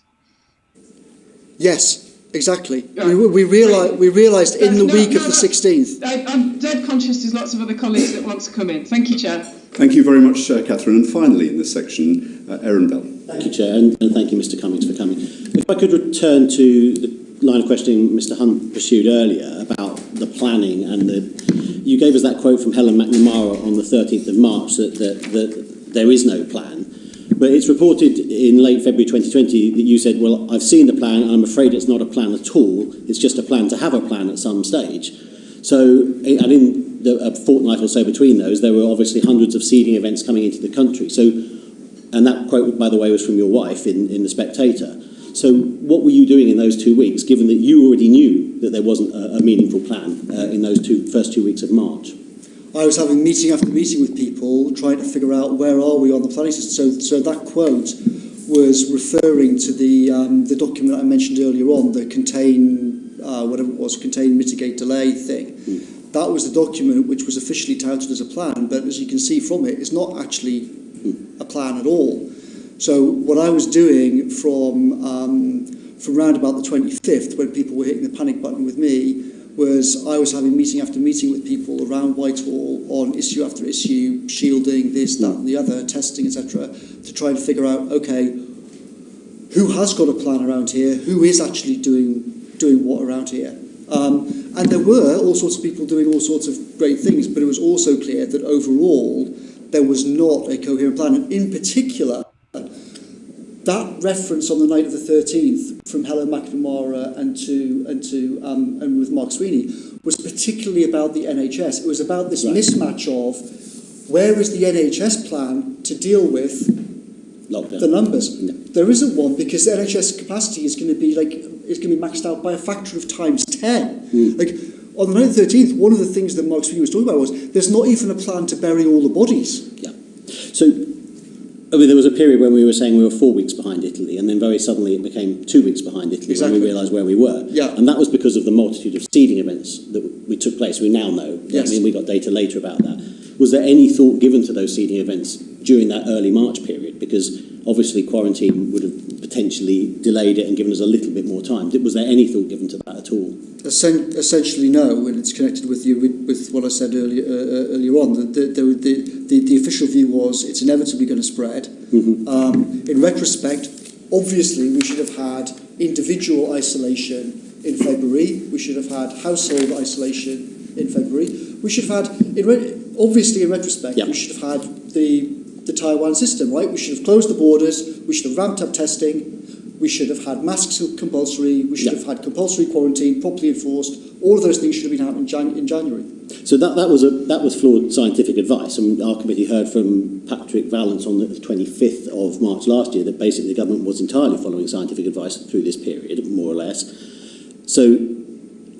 Yes, exactly. Right. We realised in the week of the 16th. I'm dead conscious there's lots of other colleagues that want to come in. Thank you, Chair. Thank you very much, Catherine. And finally, in this section, Erin Bell. Thank you, Chair, and thank you, Mr. Cummings, for coming. If I could return to the line of questioning Mr. Hunt pursued earlier about the planning and you gave us that quote from Helen McNamara on the 13th of March that there is no plan. But it's reported in late February 2020 that you said, well, I've seen the plan and I'm afraid it's not a plan at all. It's just a plan to have a plan at some stage. So, and in a fortnight or so between those, there were obviously hundreds of seeding events coming into the country. So, and that quote, by the way, was from your wife in The Spectator. So what were you doing in those 2 weeks, given that you already knew that there wasn't a meaningful plan in those first 2 weeks of March? I was having meeting after meeting with people, trying to figure out where are we on the planning system. So that quote was referring to the document I mentioned earlier on, the contain, mitigate, delay thing. That was the document which was officially touted as a plan, but as you can see from it, it's not actually a plan at all. So what I was doing from round about the 25th, when people were hitting the panic button with me, was I was having meeting after meeting with people around Whitehall on issue after issue, shielding, this, that and the other, testing, etc., to try and figure out, okay, who has got a plan around here, who is actually doing what around here. And there were all sorts of people doing all sorts of great things, but it was also clear that overall there was not a coherent plan. And in particular, that reference on the night of the 13th from Helen McNamara and with Mark Sweeney was particularly about the NHS. It was about this mismatch of where is the NHS plan to deal with Lockdown. The numbers. No. There isn't one because the NHS capacity is going to be maxed out by a factor of times 10. Like on the night of the 13th, one of the things that Mark Sweeney was talking about was there's not even a plan to bury all the bodies. Yeah. So there was a period when we were saying we were 4 weeks behind Italy, and then very suddenly it became 2 weeks behind Italy when we realised where we were. Yeah. And that was because of the multitude of seeding events that we took place. We now know. Yes. I mean, we got data later about that. Was there any thought given to those seeding events during that early March period? Because obviously quarantine would have potentially delayed it and given us a little bit more time. Was there any thought given to that at all? Essentially, no, and it's connected with what I said earlier on. The official view was it's inevitably going to spread. Mm-hmm. In retrospect, obviously, we should have had individual isolation in February. We should have had household isolation in February. We should have had, obviously, in retrospect, we should have had the Taiwan system, right? We should have closed the borders. We should have ramped up testing. We should have had masks compulsory. We should have had compulsory quarantine properly enforced. All of those things should have been happening in January. So that was flawed scientific advice. And our committee heard from Patrick Vallance on the 25th of March last year that basically the government was entirely following scientific advice through this period, more or less. So,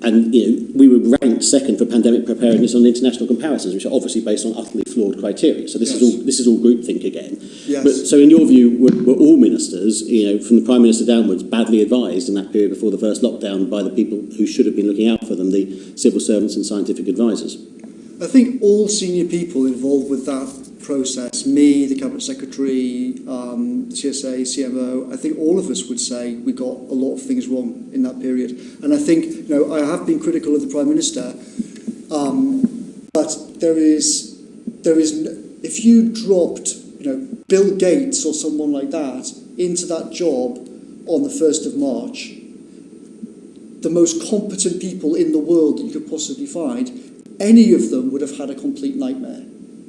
and we were ranked second for pandemic preparedness on international comparisons, which are obviously based on utterly flawed criteria. So this is all groupthink again. Yes. But so in your view, were all ministers, from the Prime Minister downwards, badly advised in that period before the first lockdown by the people who should have been looking out for them, the civil servants and scientific advisors? I think all senior people involved with that process, me, the Cabinet Secretary, the CSA, CMO, I think all of us would say we got a lot of things wrong in that period. And I think, I have been critical of the Prime Minister, but there is, if you dropped, Bill Gates or someone like that into that job on the 1st of March, the most competent people in the world that you could possibly find, any of them would have had a complete nightmare.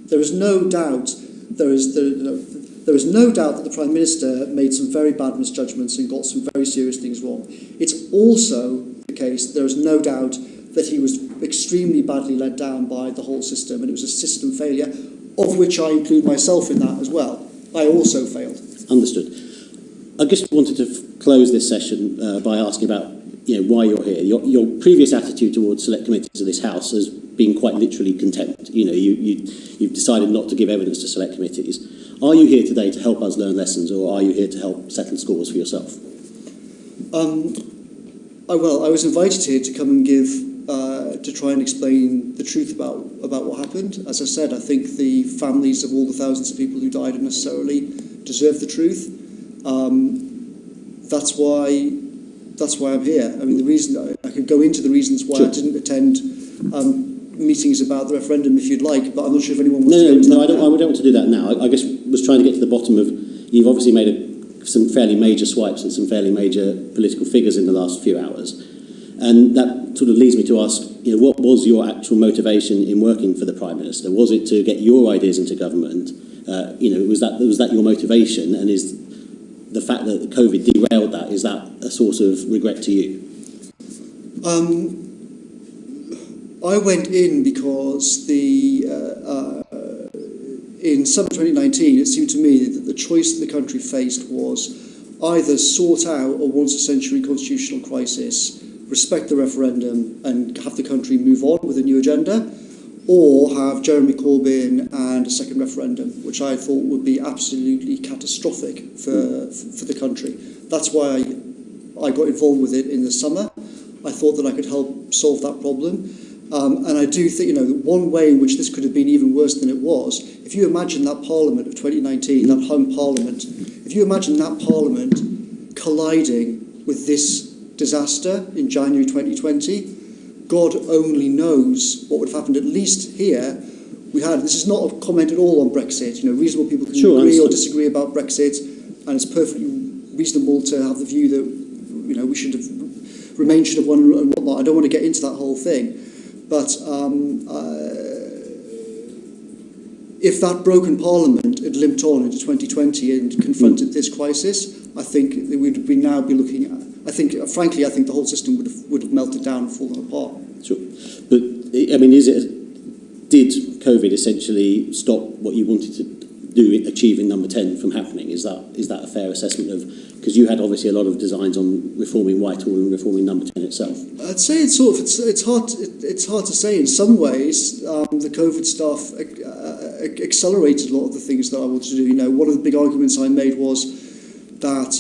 There is no doubt. There is no doubt that the Prime Minister made some very bad misjudgments and got some very serious things wrong. It's also the case. There is no doubt that he was extremely badly led down by the whole system, and it was a system failure, of which I include myself in that as well. I also failed. Understood. I just wanted to close this session by asking about why you're here. Your previous attitude towards select committees of this House has been quite literally contempt. You've decided not to give evidence to select committees. Are you here today to help us learn lessons, or are you here to help settle scores for yourself? I was invited here to come and to try and explain the truth about what happened. As I said, I think the families of all the thousands of people who died unnecessarily deserve the truth. That's why I'm here. I mean, the reason I could go into the reasons why I didn't attend meetings about the referendum if you'd like, but I'm not sure if anyone wants to go into that. I don't want to do that now. I just was trying to get to the bottom of, you've obviously made some fairly major swipes at some fairly major political figures in the last few hours. And that sort of leads me to ask, what was your actual motivation in working for the Prime Minister? Was it to get your ideas into government? Was that your motivation? And is the fact that COVID derailed that, is that a source of regret to you? I went in because in summer 2019, it seemed to me that the choice the country faced was either sort out a once-a-century constitutional crisis, respect the referendum and have the country move on with a new agenda, or have Jeremy Corbyn and a second referendum, which I thought would be absolutely catastrophic for the country. That's why I got involved with it in the summer. I thought that I could help solve that problem. And I do think, one way in which this could have been even worse than it was, if you imagine that Parliament of 2019, that hung Parliament, if you imagine that Parliament colliding with this disaster in January 2020, God only knows what would have happened. At least here, this is not a comment at all on Brexit. Reasonable people can agree or disagree about Brexit, and it's perfectly reasonable to have the view that, Remain should have won and whatnot. I don't want to get into that whole thing. But if that broken Parliament had limped on into 2020 and confronted this crisis, I think we'd now be looking at. I think the whole system would have melted down and fallen apart. Sure, but I mean, did COVID essentially stop what you wanted to do, achieving number 10 from happening? Is that a fair assessment of? Because you had obviously a lot of designs on reforming Whitehall and reforming number 10 itself. I'd say it's hard to say. In some ways, the COVID stuff accelerated a lot of the things that I wanted to do. One of the big arguments I made was that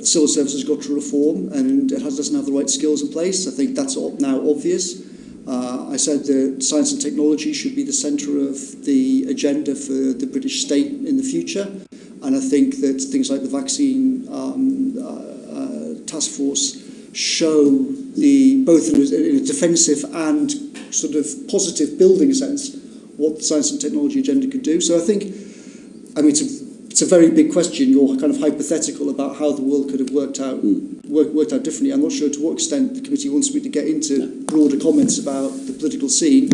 civil services got to reform and it doesn't have the right skills in place. I think that's now obvious. I said that science and technology should be the centre of the agenda for the British state in the future. And I think that things like the vaccine task force show both in a defensive and sort of positive building sense what the science and technology agenda could do. So I think, it's a very big question. You're kind of hypothetical about how the world could have worked out differently. I'm not sure to what extent the committee wants me to get into broader comments about the political scene.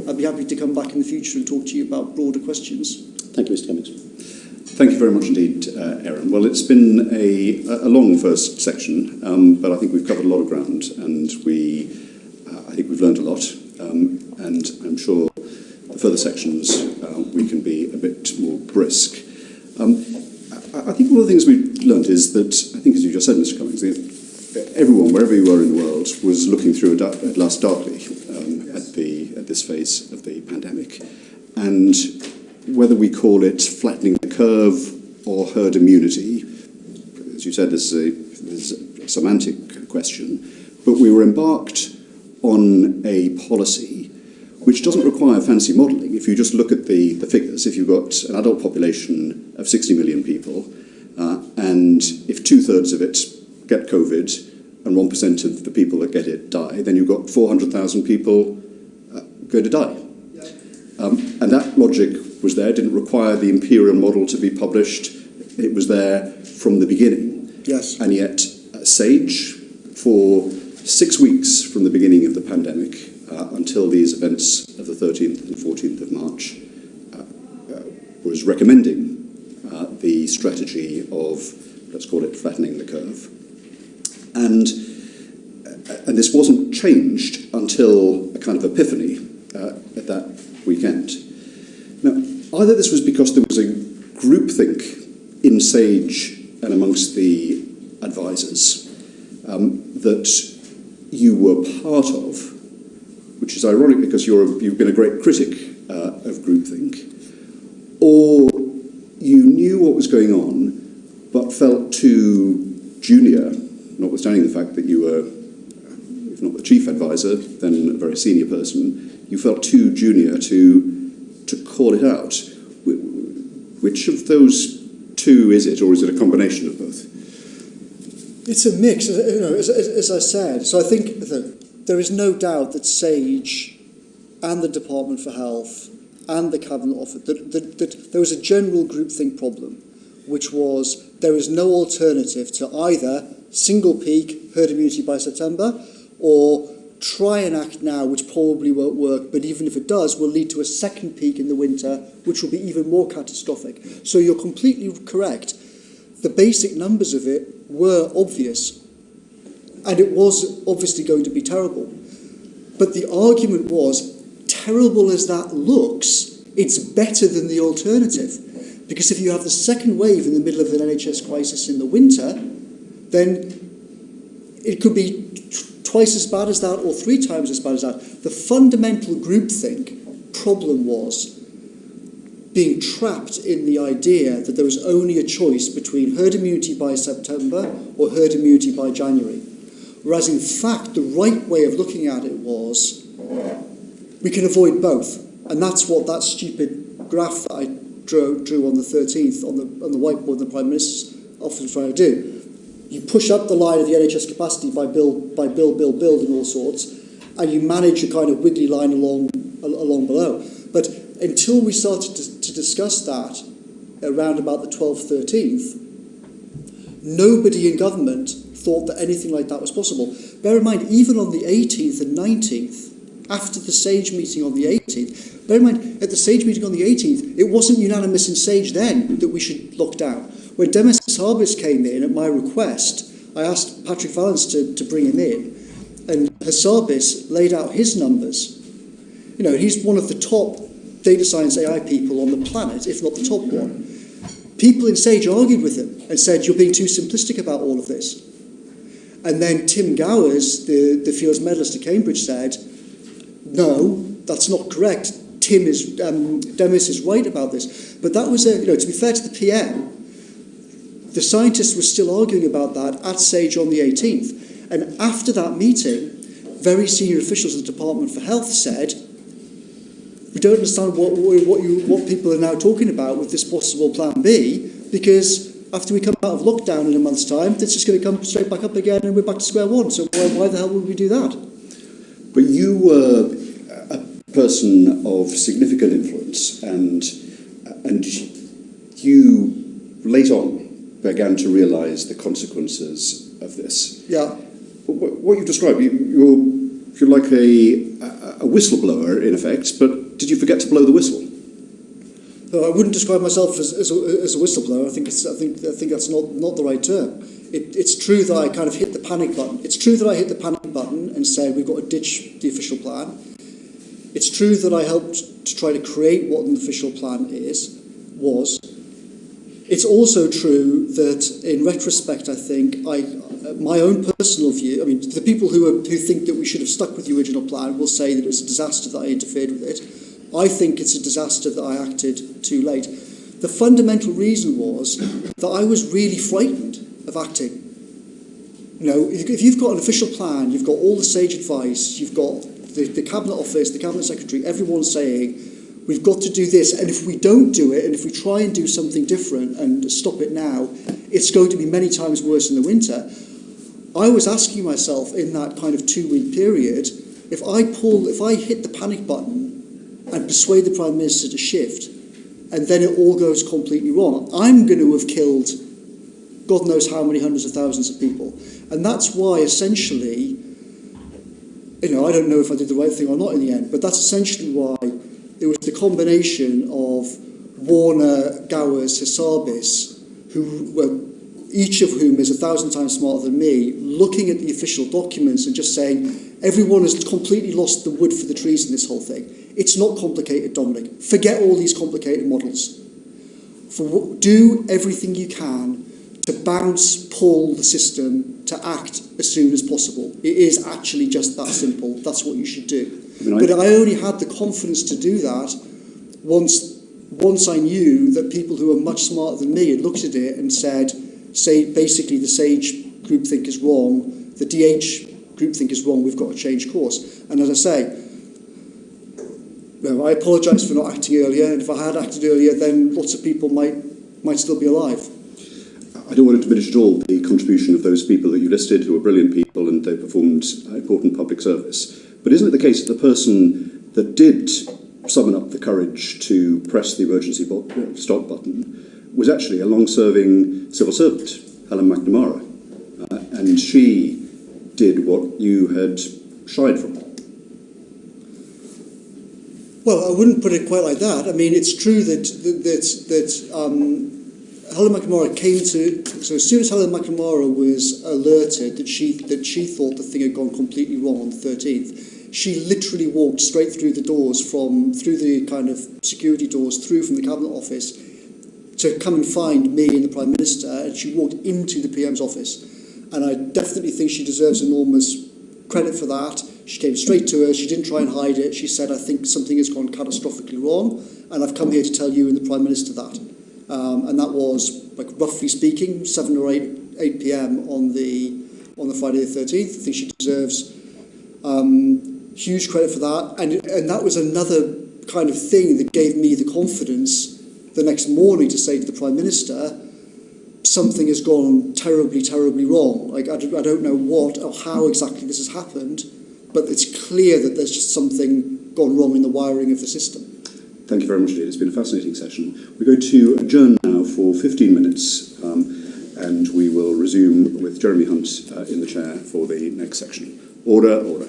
I'd be happy to come back in the future and talk to you about broader questions. Thank you, Mr. Cummings. Thank you very much indeed, Aaron. Well, it's been a long first section, but I think we've covered a lot of ground, and I think we've learned a lot, and I'm sure the further sections we can be a bit more brisk. I think one of the things we've learned is that, I think as you just said, Mr. Cummings, everyone, wherever you were in the world, was looking through a glass darkly at this phase of the pandemic. And whether we call it flattening the curve or herd immunity, as you said, this is a semantic question, but we were embarked on a policy which doesn't require fancy modelling. If you just look at the figures, if you've got an adult population of 60 million people, and if 2/3 of it get COVID and 1% of the people that get it die, then you've got 400,000 people going to die. And that logic was there, didn't require the imperial model to be published. It was there from the beginning. Yes. And yet, SAGE, for 6 weeks from the beginning of the pandemic, until these events of the 13th and 14th of March, was recommending the strategy of, let's call it, flattening the curve. And this wasn't changed until a kind of epiphany at that weekend. Now, either this was because there was a groupthink in SAGE and amongst the advisors that you were part of, which is ironic because you've been a great critic of groupthink, or you knew what was going on but felt too junior, notwithstanding the fact that you were, if not the chief advisor, then a very senior person, you felt too junior to call it out. Which of those two is it, or is it a combination of both? It's a mix, as I said. So I think that there is no doubt that SAGE and the Department for Health and the Cabinet Office, that there was a general groupthink problem, which was there is no alternative to either single peak, herd immunity by September, or try and act now, which probably won't work, but even if it does, will lead to a second peak in the winter, which will be even more catastrophic. So you're completely correct. The basic numbers of it were obvious, and it was obviously going to be terrible. But the argument was, terrible as that looks, it's better than the alternative. Because if you have the second wave in the middle of an NHS crisis in the winter, then it could be twice as bad as that or 3 times as bad as that. The fundamental groupthink problem was being trapped in the idea that there was only a choice between herd immunity by September or herd immunity by January. Whereas in fact, the right way of looking at it was, we can avoid both. And that's what that stupid graph that I drew on the 13th on the whiteboard the Prime Minister's office was trying to do. You push up the line of the NHS capacity by build and all sorts, and you manage a kind of wiggly line along below. But until we started to discuss that around about the 12th, 13th, nobody in government thought that anything like that was possible. Bear in mind, even on the 18th and 19th, after the SAGE meeting on the 18th, bear in mind, at the SAGE meeting on the 18th, it wasn't unanimous in SAGE then that we should lock down. When Dominic Cummings came in at my request, I asked Patrick Vallance to bring him in, and Hassabis laid out his numbers. You know, he's one of the top data science AI people on the planet, if not the top one. People in SAGE argued with him and said, you're being too simplistic about all of this. And then Tim Gowers, the Fields medalist at Cambridge, said, no, that's not correct. Demis is right about this. But that was, to be fair to the PM, the scientists were still arguing about that at SAGE on the 18th. And after that meeting, very senior officials of the Department for Health said, we don't understand what people are now talking about with this possible plan B, because after we come out of lockdown in a month's time, it's just going to come straight back up again and we're back to square one. So why the hell would we do that? But you were a person of significant influence, and you late on began to realise the consequences of this. Yeah. What you've described, you're like a whistleblower in effect, but did you forget to blow the whistle? No, I wouldn't describe myself as a whistleblower. I think that's not the right term. It's true that I kind of hit the panic button. It's true that I hit the panic button and said we've got to ditch the official plan. It's true that I helped to try to create what an official plan was. It's also true that in retrospect, I think my own personal view, I mean, the people who think that we should have stuck with the original plan will say that it was a disaster that I interfered with it. I think it's a disaster that I acted too late. The fundamental reason was that I was really frightened of acting. You know, if you've got an official plan, you've got all the SAGE advice, you've got the Cabinet Office, the Cabinet Secretary, everyone saying, we've got to do this, and if we don't do it, and if we try and do something different and stop it now, it's going to be many times worse in the winter. I was asking myself in that kind of 2-week period, if I hit the panic button and persuade the Prime Minister to shift, and then it all goes completely wrong, I'm going to have killed God knows how many hundreds of thousands of people. And that's why essentially, I don't know if I did the right thing or not in the end, but that's essentially why it was the combination of Warner, Gowers, Hassabis, who were each of whom is 1,000 times smarter than me, looking at the official documents and just saying, everyone has completely lost the wood for the trees in this whole thing. It's not complicated, Dominic. Forget all these complicated models. Do everything you can to pull the system to act as soon as possible. It is actually just that simple. That's what you should do. But I only had the confidence to do that once I knew that people who were much smarter than me had looked at it and said, basically the SAGE groupthink is wrong, the DH groupthink is wrong, we've got to change course. And as I say, I apologise for not acting earlier, and if I had acted earlier, then lots of people might still be alive. I don't want to diminish at all the contribution of those people that you listed, who are brilliant people and they performed important public service. But isn't it the case that the person that did summon up the courage to press the emergency stop button was actually a long-serving civil servant, Helen McNamara, and she did what you had shied from? Well, I wouldn't put it quite like that. I mean, it's true that Helen McNamara came to. So as soon as Helen McNamara was alerted that she thought the thing had gone completely wrong on the 13th, she literally walked straight through the doors through the kind of security doors through from the Cabinet Office to come and find me and the Prime Minister, and she walked into the PM's office. And I definitely think she deserves enormous credit for that. She came straight to her, she didn't try and hide it. She said, I think something has gone catastrophically wrong, and I've come here to tell you and the Prime Minister that. And that was, like, roughly speaking, 7 or 8 p.m. on the Friday the 13th. I think she deserves huge credit for that. And that was another kind of thing that gave me the confidence the next morning to say to the Prime Minister, something has gone terribly, terribly wrong. Like, I don't know what or how exactly this has happened, but it's clear that there's just something gone wrong in the wiring of the system. Thank you very much indeed. It's been a fascinating session. We're going to adjourn now for 15 minutes and we will resume with Jeremy Hunt in the chair for the next section. Order, order.